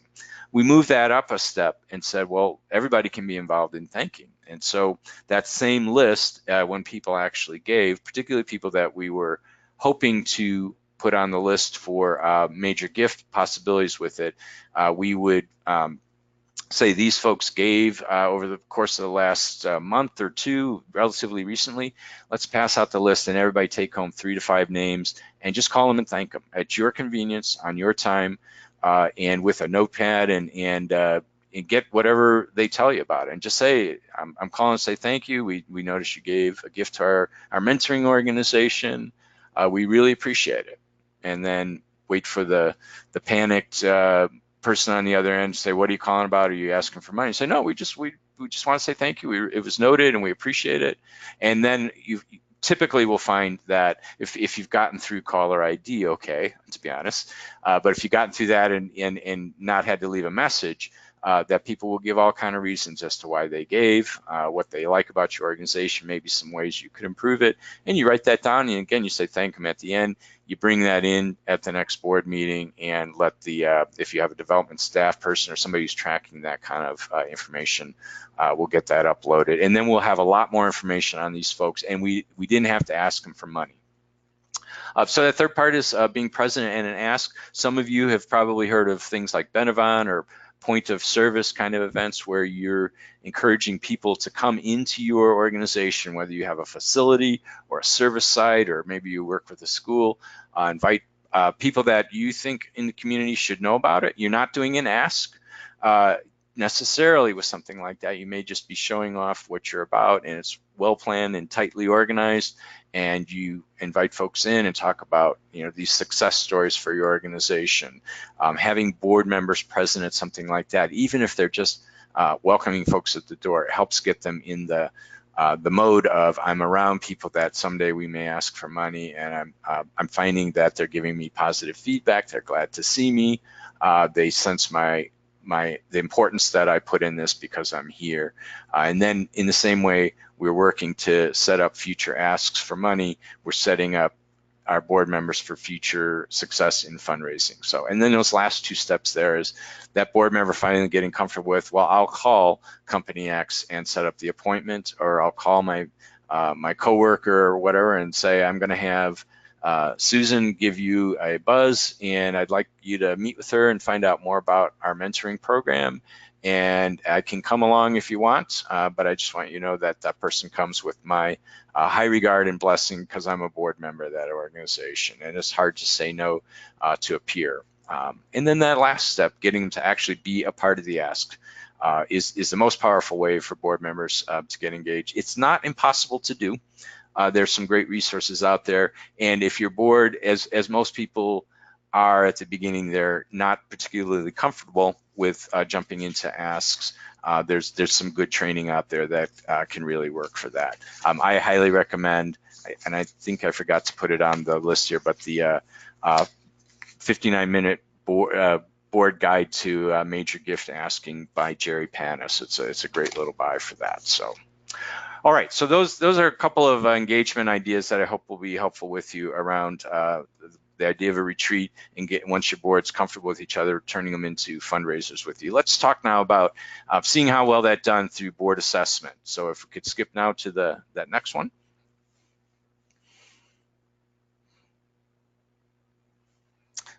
Speaker 3: We moved that up a step and said, well, everybody can be involved in thanking. And so that same list, when people actually gave, particularly people that we were hoping to put on the list for major gift possibilities with it, we would say these folks gave over the course of the last month or two, relatively recently. Let's pass out the list and everybody take home 3 to 5 names and just call them and thank them at your convenience, on your time, and with a notepad, and get whatever they tell you about it. And just say, I'm calling to say thank you. We noticed you gave a gift to our mentoring organization. We really appreciate it. And then wait for the panicked person on the other end to say, what are you calling about? Are you asking for money? You say, no, we just want to say thank you. It was noted and we appreciate it. And then you typically will find that if you've gotten through caller ID, okay, to be honest, but if you've gotten through that and not had to leave a message, that people will give all kind of reasons as to why they gave, what they like about your organization, maybe some ways you could improve it, and you write that down, and again, you say thank them at the end. You bring that in at the next board meeting and let if you have a development staff person or somebody who's tracking that kind of information, we'll get that uploaded. And then we'll have a lot more information on these folks, and we didn't have to ask them for money. So that third part is being present and an ask. Some of you have probably heard of things like Benevon or point of service kind of events where you're encouraging people to come into your organization, whether you have a facility or a service site, or maybe you work with a school. Invite people that you think in the community should know about it. You're not doing an ask necessarily with something like that. You may just be showing off what you're about, and it's well planned and tightly organized, and you invite folks in and talk about these success stories for your organization. Having board members present at something like that, even if they're just welcoming folks at the door, it helps get them in the mode of, I'm around people that someday we may ask for money, and I'm finding that they're giving me positive feedback. They're glad to see me. They sense the importance that I put in this because I'm here. And then in the same way, we're working to set up future asks for money. We're setting up our board members for future success in fundraising. So, and then those last 2 steps there is that board member finally getting comfortable with, well, I'll call company X and set up the appointment, or I'll call my coworker or whatever and say, I'm going to have Susan give you a buzz, and I'd like you to meet with her and find out more about our mentoring program. And I can come along if you want, but I just want you to know that that person comes with my high regard and blessing because I'm a board member of that organization, and it's hard to say no to a peer. And then that last step, getting them to actually be a part of the ask, is the most powerful way for board members to get engaged. It's not impossible to do. There's some great resources out there, and if your board, as most people are at the beginning, they're not particularly comfortable with jumping into asks, there's some good training out there that can really work for that. I highly recommend, and I think I forgot to put it on the list here, but the 59-minute board guide to major gift asking by Jerry Panis. It's a great little buy for that. So. All right, so those are a couple of engagement ideas that I hope will be helpful with you around the idea of a retreat, and once your board's comfortable with each other, turning them into fundraisers with you. Let's talk now about seeing how well that's done through board assessment. So if we could skip now to that next one.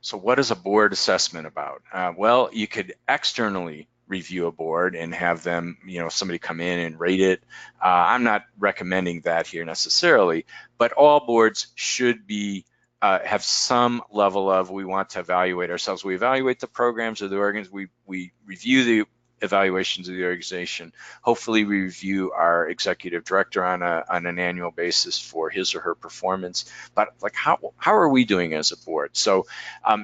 Speaker 3: So what is a board assessment about? Well, you could externally review a board and have them, somebody come in and rate it. I'm not recommending that here necessarily, but all boards should be have some level of, we want to evaluate ourselves. We evaluate the programs of the organization. We review the evaluations of the organization. Hopefully we review our executive director on an annual basis for his or her performance. But like, how are we doing as a board? So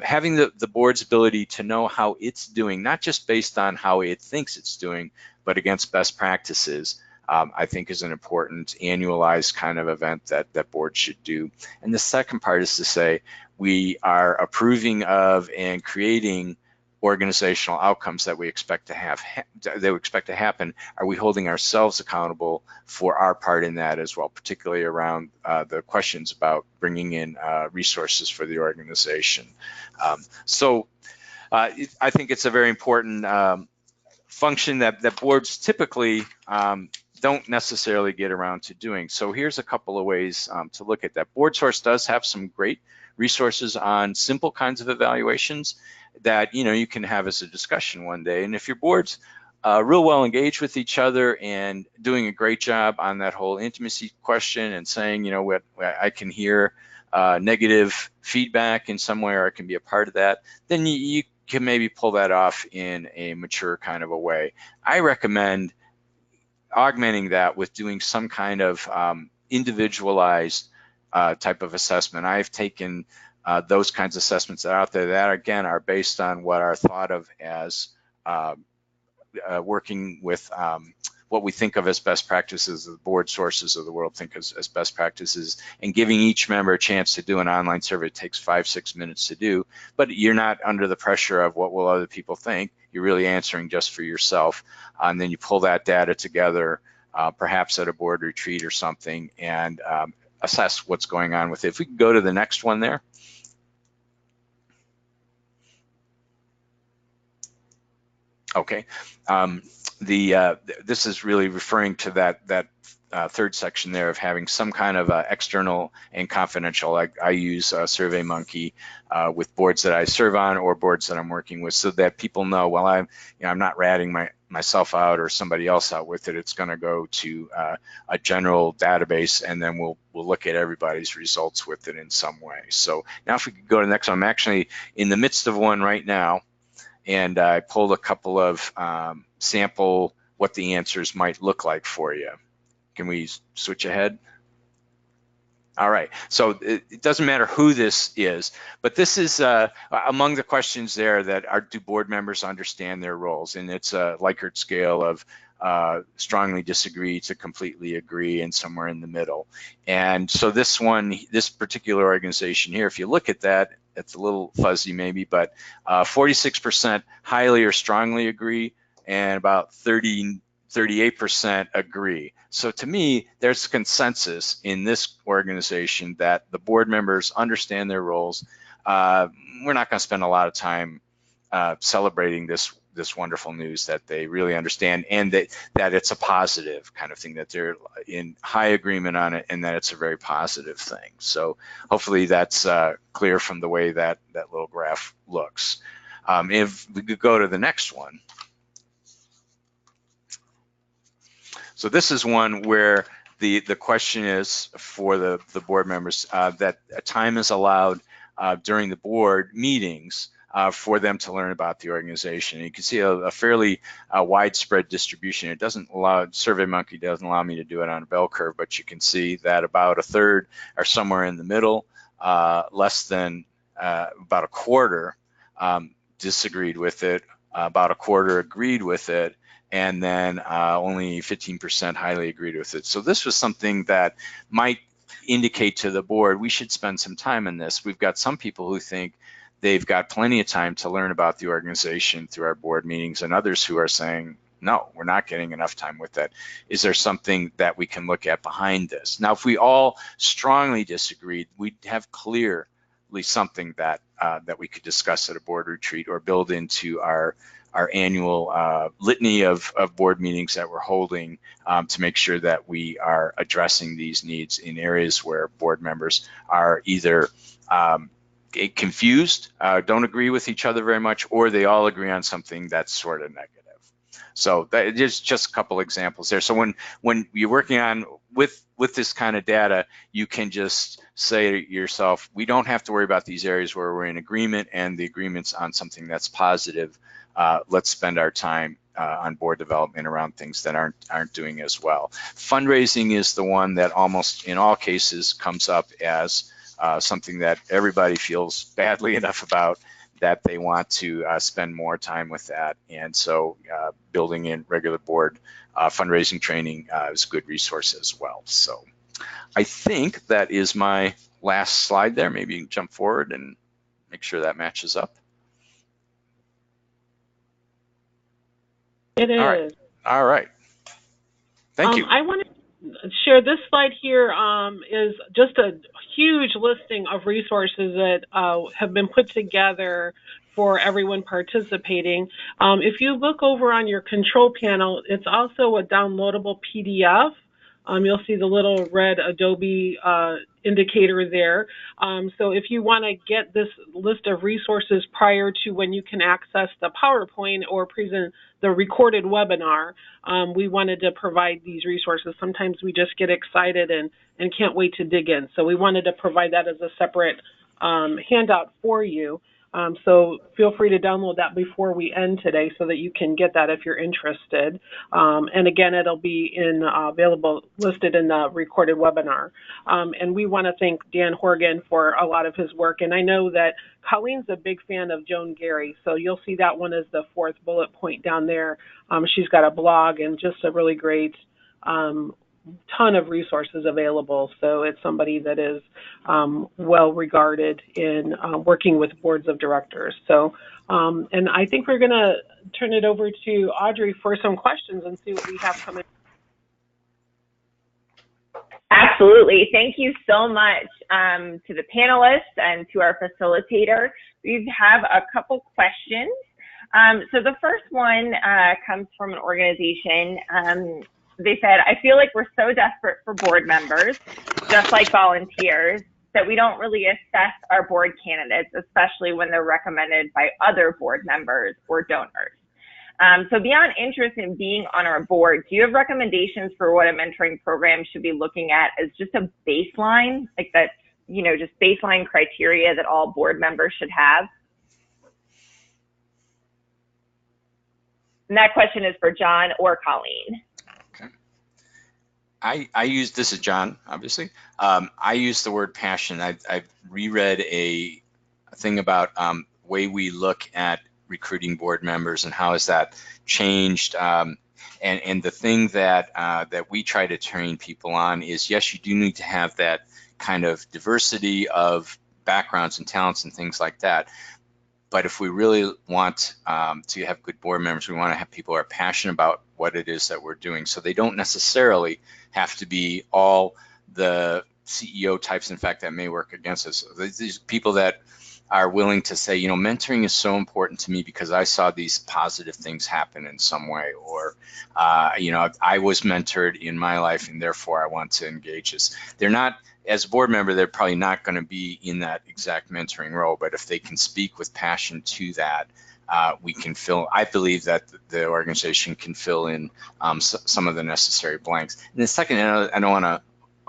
Speaker 3: having the board's ability to know how it's doing, not just based on how it thinks it's doing, but against best practices, I think is an important annualized kind of event that boards should do. And the second part is to say, we are approving of and creating organizational outcomes that we expect to happen. Are we holding ourselves accountable for our part in that as well, particularly around the questions about bringing in resources for the organization? So I think it's a very important function that boards typically don't necessarily get around to doing. So here's a couple of ways to look at that. BoardSource does have some great resources on simple kinds of evaluations that you can have as a discussion one day. And if your board's real well engaged with each other and doing a great job on that whole intimacy question and saying, what I can hear negative feedback in some way, or I can be a part of that, then you can maybe pull that off in a mature kind of a way. I recommend augmenting that with doing some kind of individualized type of assessment. I've taken those kinds of assessments that are out there that, again, are based on what are thought of as working with what we think of as best practices, the board sources of the world think as best practices, and giving each member a chance to do an online survey. It takes 5-6 minutes to do, but you're not under the pressure of what will other people think. You're really answering just for yourself, and then you pull that data together, perhaps at a board retreat or something, and assess what's going on with it. If we can go to the next one there. Okay, this is really referring to that third section there of having some kind of external and confidential. I use SurveyMonkey with boards that I serve on or boards that I'm working with, so that people know, well, I'm not ratting myself out or somebody else out with it. It's going to go to a general database, and then we'll look at everybody's results with it in some way. So now if we could go to the next one. I'm actually in the midst of one right now, and I pulled a couple of sample what the answers might look like for you. Can we switch ahead? All right, so it doesn't matter who this is, but this is among the questions there that are, do board members understand their roles? And it's a Likert scale of strongly disagree to completely agree and somewhere in the middle. And so this particular organization here, if you look at that, it's a little fuzzy maybe, but 46% highly or strongly agree, and about 38% agree. So to me, there's consensus in this organization that the board members understand their roles. We're not going to spend a lot of time celebrating this wonderful news that they really understand, and that it's a positive kind of thing, that they're in high agreement on it, and that it's a very positive thing. So hopefully that's clear from the way that little graph looks. If we could go to the next one. So this is one where the question is for the board members that a time is allowed during the board meetings for them to learn about the organization. And you can see a fairly widespread distribution. It doesn't allow, SurveyMonkey doesn't allow me to do it on a bell curve, but you can see that about a third are somewhere in the middle, less than about a quarter disagreed with it, about a quarter agreed with it, and then only 15% highly agreed with it. So this was something that might indicate to the board, we should spend some time on this. We've got some people who think they've got plenty of time to learn about the organization through our board meetings, and others who are saying, no, we're not getting enough time with that. Is there something that we can look at behind this? Now, if we all strongly disagreed, we'd have clearly something that we could discuss at a board retreat or build into our annual litany of board meetings that we're holding to make sure that we are addressing these needs in areas where board members are either confused, don't agree with each other very much, or they all agree on something that's sort of negative. So that is just a couple examples there. So when you're working on with this kind of data, you can just say to yourself, we don't have to worry about these areas where we're in agreement and the agreement's on something that's positive. Let's spend our time on board development around things that aren't doing as well. Fundraising is the one that almost in all cases comes up as something that everybody feels badly enough about that they want to spend more time with that. And so building in regular board fundraising training is a good resource as well. So I think that is my last slide there. Maybe you can jump forward and make sure that matches up.
Speaker 1: It is.
Speaker 3: All right. Thank you.
Speaker 1: I want to share this slide here is just a huge listing of resources that have been put together for everyone participating. If you look over on your control panel, it's also a downloadable PDF. You'll see the little red Adobe indicator there. So if you want to get this list of resources prior to when you can access the PowerPoint or present the recorded webinar, we wanted to provide these resources. Sometimes we just get excited and can't wait to dig in. So we wanted to provide that as a separate handout for you. So feel free to download that before we end today so that you can get that if you're interested. And again, it'll be listed in the recorded webinar. And we want to thank Dan Horgan for a lot of his work. And I know that Colleen's a big fan of Joan Gary, so you'll see that one as the fourth bullet point down there. She's got a blog and just a really great ton of resources available. So it's somebody that is well regarded in working with boards of directors. So, and I think we're going to turn it over to Audrey for some questions and see what we have coming.
Speaker 4: Absolutely. Thank you so much to the panelists and to our facilitator. We have a couple questions. So the first one comes from an organization. They said, I feel like we're so desperate for board members, just like volunteers, that we don't really assess our board candidates, especially when they're recommended by other board members or donors. So beyond interest in being on our board, do you have recommendations for what a mentoring program should be looking at as just a baseline, like that, you know, just baseline criteria that all board members should have? And that question is for John or Colleen.
Speaker 3: I use, this is John, obviously. I use the word passion. I've reread a thing about way we look at recruiting board members and how has that changed. And the thing that that we try to train people on is, yes, you do need to have that kind of diversity of backgrounds and talents and things like that. But if we really want to have good board members, we want to have people who are passionate about what it is that we're doing. So they don't necessarily have to be all the CEO types, in fact, that may work against us. These people that are willing to say, you know, mentoring is so important to me because I saw these positive things happen in some way, or, you know, I was mentored in my life and therefore I want to engage this. They're not, as a board member, they're probably not going to be in that exact mentoring role, but if they can speak with passion to that, we can fill, I believe that the organization can fill in some of the necessary blanks. And the second, I don't want to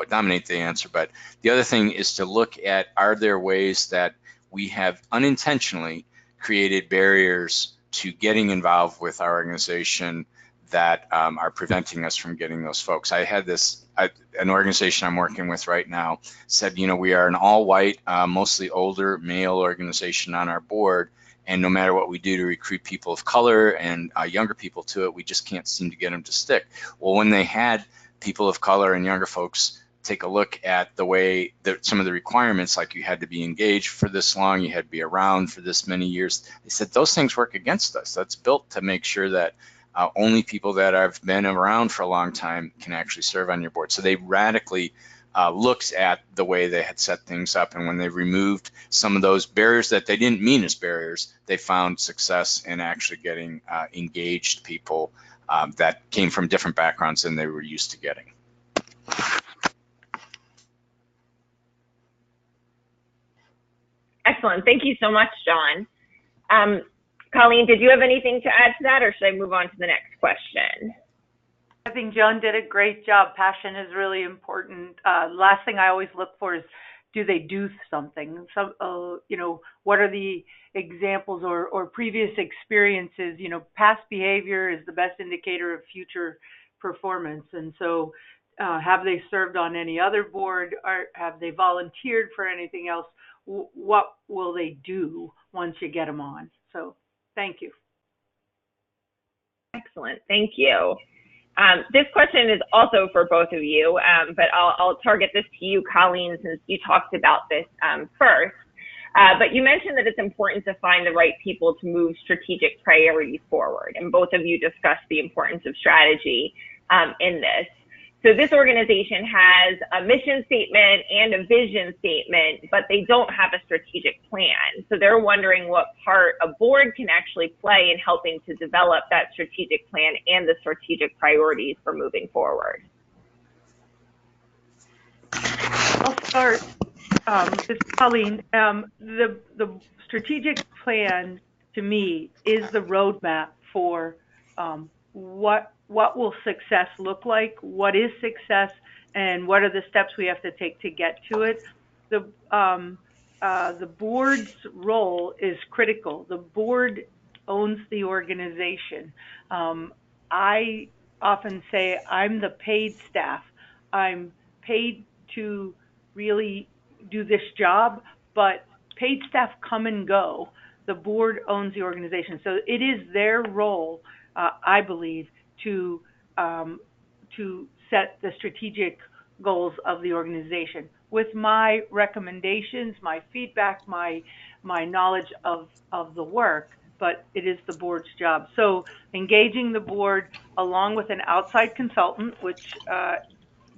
Speaker 3: dominate the answer, but the other thing is to look at, are there ways that we have unintentionally created barriers to getting involved with our organization that are preventing us from getting those folks. I had this, an organization I'm working with right now said, you know, we are an all-white, mostly older male organization on our board, and no matter what we do to recruit people of color and younger people to it, we just can't seem to get them to stick. Well, when they had people of color and younger folks take a look at the way that some of the requirements, like you had to be engaged for this long, you had to be around for this many years, they said those things work against us. That's built to make sure that only people that have been around for a long time can actually serve on your board. So they radically looked at the way they had set things up, and when they removed some of those barriers that they didn't mean as barriers, they found success in actually getting engaged people that came from different backgrounds than they were used to getting.
Speaker 4: Excellent. Thank you so much, John. Colleen, did you have anything to add to that, or should I move on to the next question?
Speaker 2: I think John did a great job. Passion is really important. Last thing I always look for is, do they do something? What are the examples or previous experiences? Past behavior is the best indicator of future performance. And so, have they served on any other board, or have they volunteered for anything else? What will they do once you get them on? So, thank you.
Speaker 4: Excellent, thank you. This question is also for both of you, but I'll target this to you, Colleen, since you talked about this first. But you mentioned that it's important to find the right people to move strategic priorities forward, and both of you discussed the importance of strategy in this. So this organization has a mission statement and a vision statement, but they don't have a strategic plan. So they're wondering what part a board can actually play in helping to develop that strategic plan and the strategic priorities for moving forward.
Speaker 2: I'll start. This is Colleen. The strategic plan, to me, is the roadmap for what will success look like, what is success, and what are the steps we have to take to get to it. The board's role is critical. The board owns the organization. I often say I'm the paid staff. I'm paid to really do this job, but paid staff come and go. The board owns the organization. So it is their role, I believe, to set the strategic goals of the organization with my recommendations, my feedback, my knowledge of the work, but it is the board's job. So engaging the board along with an outside consultant, which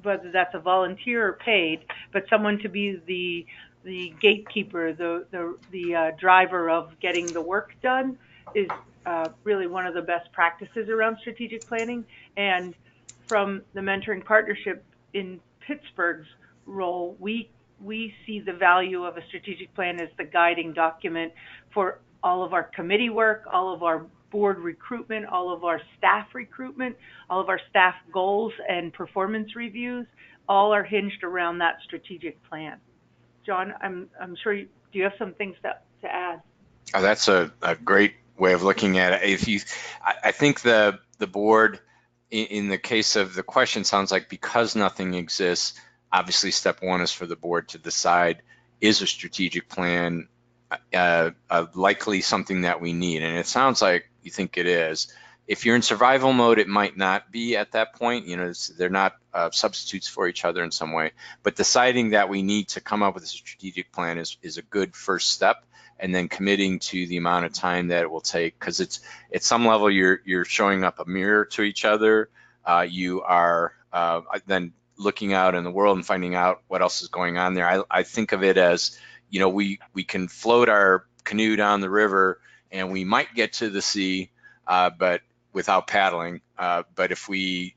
Speaker 2: whether that's a volunteer or paid, but someone to be the gatekeeper, the driver of getting the work done, is really one of the best practices around strategic planning. And from the mentoring partnership in Pittsburgh's role, we see the value of a strategic plan as the guiding document for all of our committee work, all of our board recruitment, all of our staff recruitment, all of our staff goals and performance reviews, all are hinged around that strategic plan. John, I'm sure do you have some things to add?
Speaker 3: Oh, that's a great way of looking at it. I think the board, in the case of the question, sounds like because nothing exists, obviously step one is for the board to decide, is a strategic plan likely something that we need? And it sounds like you think it is. If you're in survival mode, it might not be at that point. They're not substitutes for each other in some way. But deciding that we need to come up with a strategic plan is a good first step. And then committing to the amount of time that it will take, because it's at some level you're showing up a mirror to each other. You are then looking out in the world and finding out what else is going on there. I think of it as, we can float our canoe down the river and we might get to the sea, but without paddling. But if we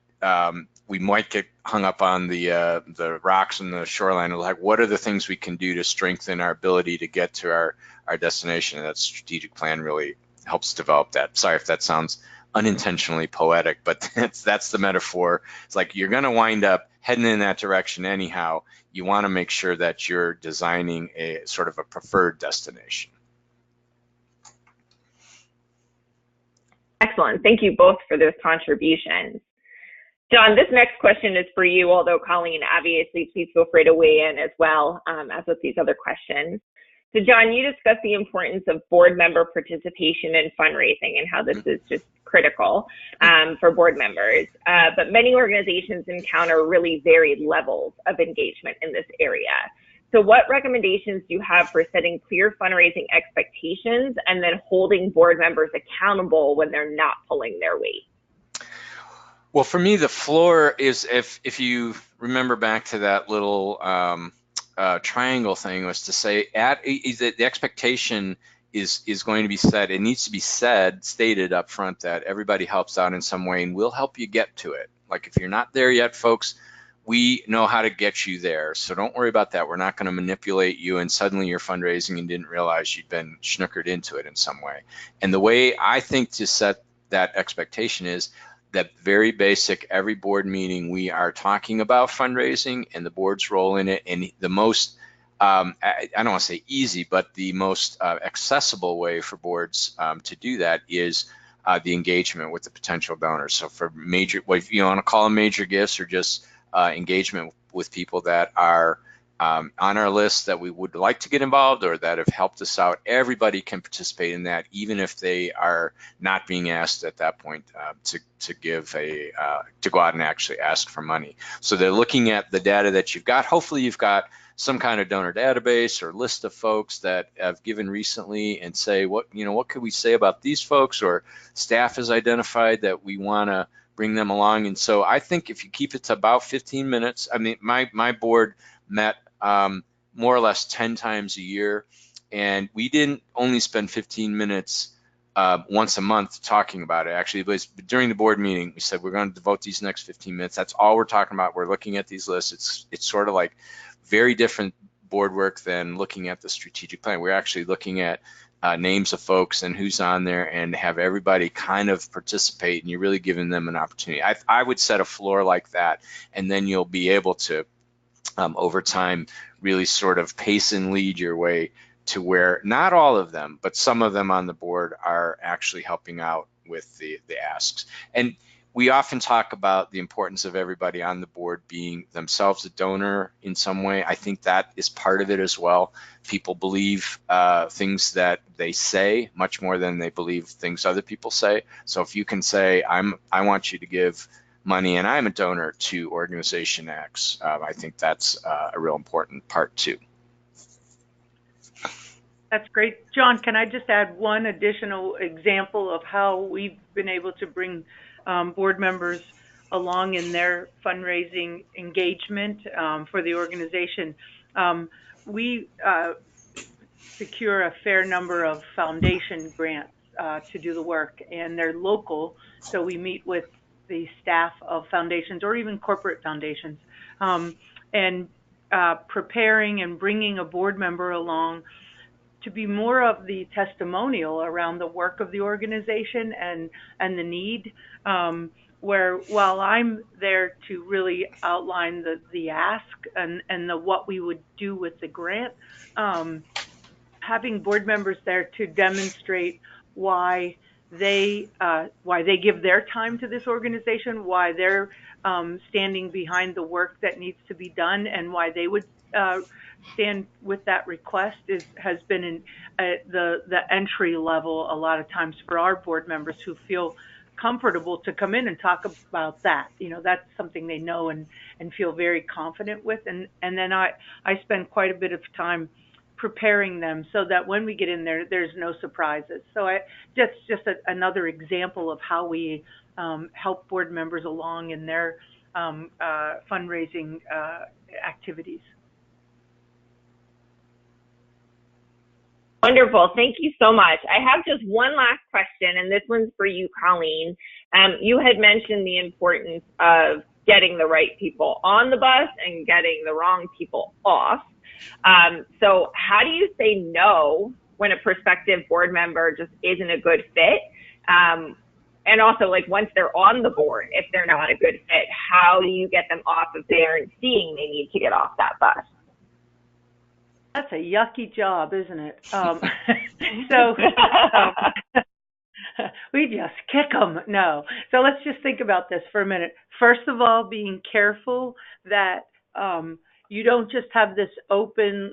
Speaker 3: might get hung up on the rocks and the shoreline. Like, what are the things we can do to strengthen our ability to get to our destination? And that strategic plan really helps develop that. Sorry if that sounds unintentionally poetic, but that's the metaphor. It's like you're going to wind up heading in that direction anyhow. You want to make sure that you're designing a sort of a preferred destination.
Speaker 4: Excellent. Thank you both for those contributions. John, this next question is for you, although Colleen, obviously, please feel free to weigh in as well, as with these other questions. So John, you discussed the importance of board member participation in fundraising and how this is just critical for board members. But many organizations encounter really varied levels of engagement in this area. So what recommendations do you have for setting clear fundraising expectations and then holding board members accountable when they're not pulling their weight?
Speaker 3: Well, for me, the floor is, if you remember back to that little triangle thing, was to say the expectation is going to be set. It needs to be stated up front that everybody helps out in some way and we'll help you get to it. Like, if you're not there yet, folks, we know how to get you there. So don't worry about that. We're not going to manipulate you and suddenly you're fundraising and didn't realize you'd been snookered into it in some way. And the way I think to set that expectation is that very basic, every board meeting, we are talking about fundraising and the board's role in it. And the most, I don't want to say easy, but the most accessible way for boards to do that is the engagement with the potential donors. So for major, if you want to call them major gifts or just engagement with people that are on our list that we would like to get involved or that have helped us out, everybody can participate in that, even if they are not being asked at that point to give to go out and actually ask for money. So they're looking at the data that you've got. Hopefully you've got some kind of donor database or list of folks that have given recently and say, what could we say about these folks, or staff has identified that we want to bring them along. And so I think if you keep it to about 15 minutes, I mean, my board met more or less 10 times a year, and we didn't only spend 15 minutes once a month talking about it. Actually, it was during the board meeting, we said we're going to devote these next 15 minutes. That's all we're talking about. We're looking at these lists. It's sort of like very different board work than looking at the strategic plan. We're actually looking at names of folks and who's on there and have everybody kind of participate, and you're really giving them an opportunity. I would set a floor like that, and then you'll be able to, over time, really sort of pace and lead your way to where not all of them, but some of them on the board are actually helping out with the asks. And we often talk about the importance of everybody on the board being themselves a donor in some way. I think that is part of it as well. People believe things that they say much more than they believe things other people say. So if you can say, I want you to give money and I'm a donor to organization X, I think that's a real important part too.
Speaker 2: That's great. John, can I just add one additional example of how we've been able to bring board members along in their fundraising engagement for the organization? We secure a fair number of foundation grants to do the work, and they're local, so we meet with the staff of foundations or even corporate foundations, and preparing and bringing a board member along to be more of the testimonial around the work of the organization and the need, where while I'm there to really outline the ask and the what we would do with the grant, having board members there to demonstrate why they give their time to this organization, why they're standing behind the work that needs to be done, and why they would stand with that request has been the entry level a lot of times for our board members who feel comfortable to come in and talk about that. That's something they know and feel very confident with. And then I spend quite a bit of time preparing them so that when we get in there, there's no surprises. So that's just another example of how we help board members along in their fundraising activities.
Speaker 4: Wonderful. Thank you so much. I have just one last question, and this one's for you, Colleen. You had mentioned the importance of getting the right people on the bus and getting the wrong people off. So how do you say no when a prospective board member just isn't a good fit? And also, like, once they're on the board, if they're not a good fit, how do you get them off of there and seeing they need to get off that bus?
Speaker 2: That's a yucky job, isn't it? We just kick them. No. So let's just think about this for a minute. First of all, being careful that you don't just have this open,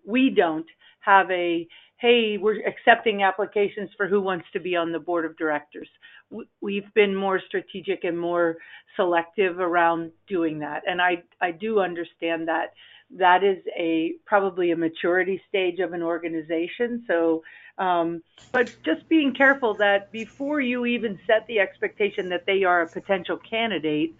Speaker 2: we don't have a, hey, we're accepting applications for who wants to be on the board of directors. We've been more strategic and more selective around doing that. And I do understand that that is probably a maturity stage of an organization. So, but just being careful that before you even set the expectation that they are a potential candidate,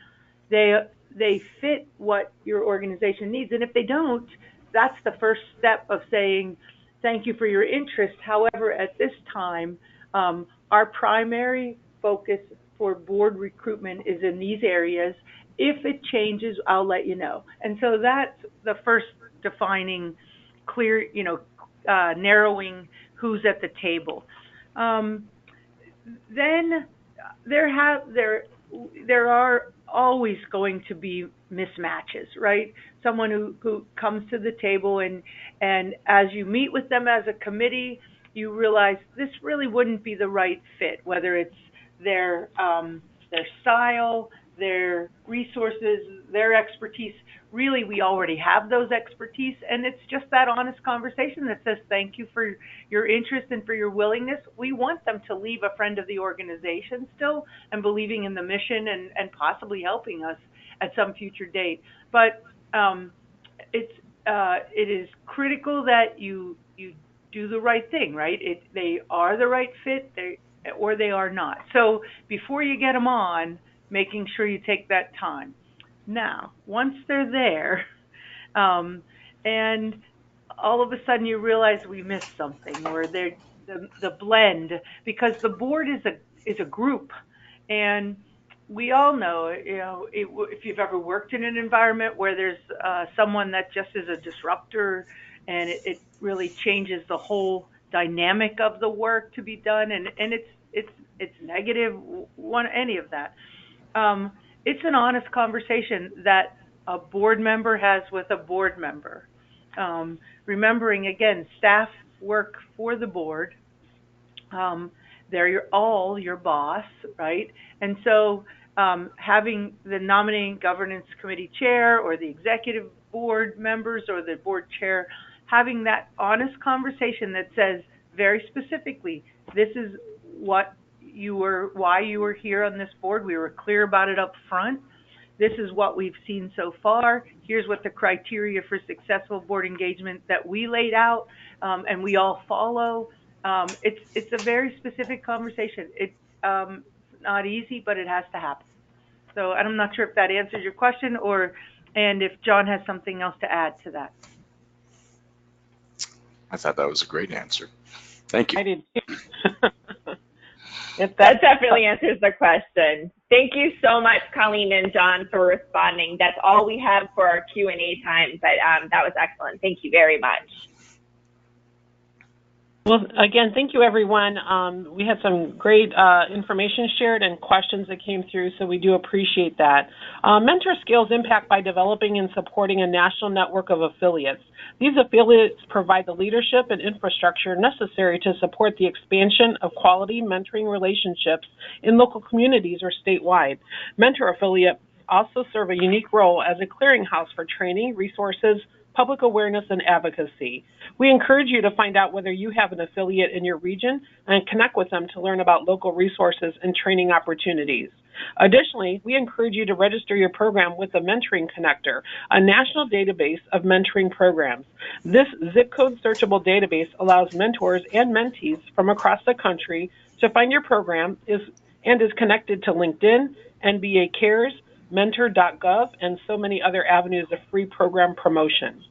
Speaker 2: they fit what your organization needs. And if they don't, that's the first step of saying, thank you for your interest. However, at this time, our primary focus for board recruitment is in these areas, If it changes, I'll let you know. And so that's the first defining clear, narrowing who's at the table. Then there are always going to be mismatches, right? Someone who comes to the table and as you meet with them as a committee, you realize this really wouldn't be the right fit, whether it's their style, their resources, their expertise. Really, we already have those expertise, and it's just that honest conversation that says thank you for your interest and for your willingness. We want them to leave a friend of the organization still and believing in the mission and possibly helping us at some future date. But it is critical that you do the right thing, right? They are the right fit, or they are not. So before you get them on, making sure you take that time. Now, once they're there, and all of a sudden you realize we missed something, or the blend, because the board is a group, and we all know, if you've ever worked in an environment where there's someone that just is a disruptor, and it really changes the whole dynamic of the work to be done, and it's negative, any of that. It's an honest conversation that a board member has with a board member. Remembering, again, staff work for the board. They're your boss, right? And so having the nominating governance committee chair or the executive board members or the board chair having that honest conversation that says very specifically, this is why you were here on this board. We were clear about it up front. This is what we've seen so far. Here's what the criteria for successful board engagement that we laid out, and we all follow. It's a very specific conversation. It's not easy, but it has to happen. So I'm not sure if that answers your question, and if John has something else to add to that.
Speaker 3: I thought that was a great answer. Thank you.
Speaker 1: I did.
Speaker 4: That definitely answers the question. Thank you so much, Colleen and John, for responding. That's all we have for our Q&A time, but that was excellent. Thank you very much.
Speaker 1: Well, again, thank you, everyone. We had some great information shared and questions that came through, so we do appreciate that. Mentor Skills impact by developing and supporting a national network of affiliates. These affiliates provide the leadership and infrastructure necessary to support the expansion of quality mentoring relationships in local communities or statewide. Mentor affiliates also serve a unique role as a clearinghouse for training, resources, public awareness, and advocacy. We encourage you to find out whether you have an affiliate in your region and connect with them to learn about local resources and training opportunities. Additionally, we encourage you to register your program with the Mentoring Connector, a national database of mentoring programs. This zip code searchable database allows mentors and mentees from across the country to find your program and is connected to LinkedIn, NBA Cares, mentor.gov, and so many other avenues of free program promotion.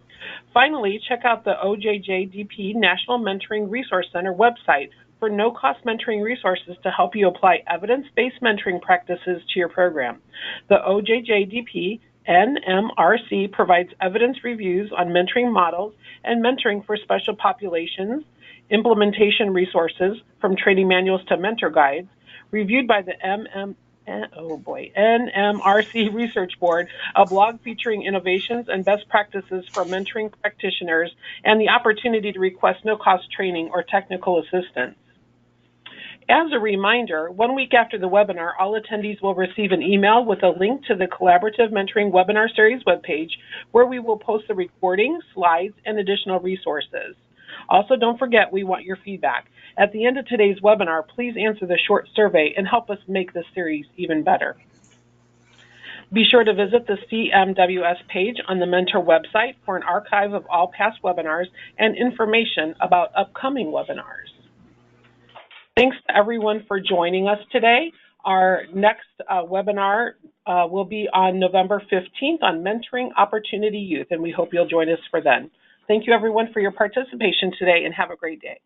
Speaker 1: Finally, check out the OJJDP National Mentoring Resource Center website for no-cost mentoring resources to help you apply evidence-based mentoring practices to your program. The OJJDP NMRC provides evidence reviews on mentoring models and mentoring for special populations, implementation resources from training manuals to mentor guides, reviewed by the NMRC Research Board, a blog featuring innovations and best practices for mentoring practitioners, and the opportunity to request no-cost training or technical assistance. As a reminder, 1 week after the webinar, all attendees will receive an email with a link to the Collaborative Mentoring Webinar Series webpage, where we will post the recording, slides, and additional resources. Also, don't forget, we want your feedback. At the end of today's webinar, please answer the short survey and help us make this series even better. Be sure to visit the CMWS page on the Mentor website for an archive of all past webinars and information about upcoming webinars. Thanks to everyone for joining us today. Our next webinar will be on November 15th on Mentoring Opportunity Youth, and we hope you'll join us for then. Thank you, everyone, for your participation today, and have a great day.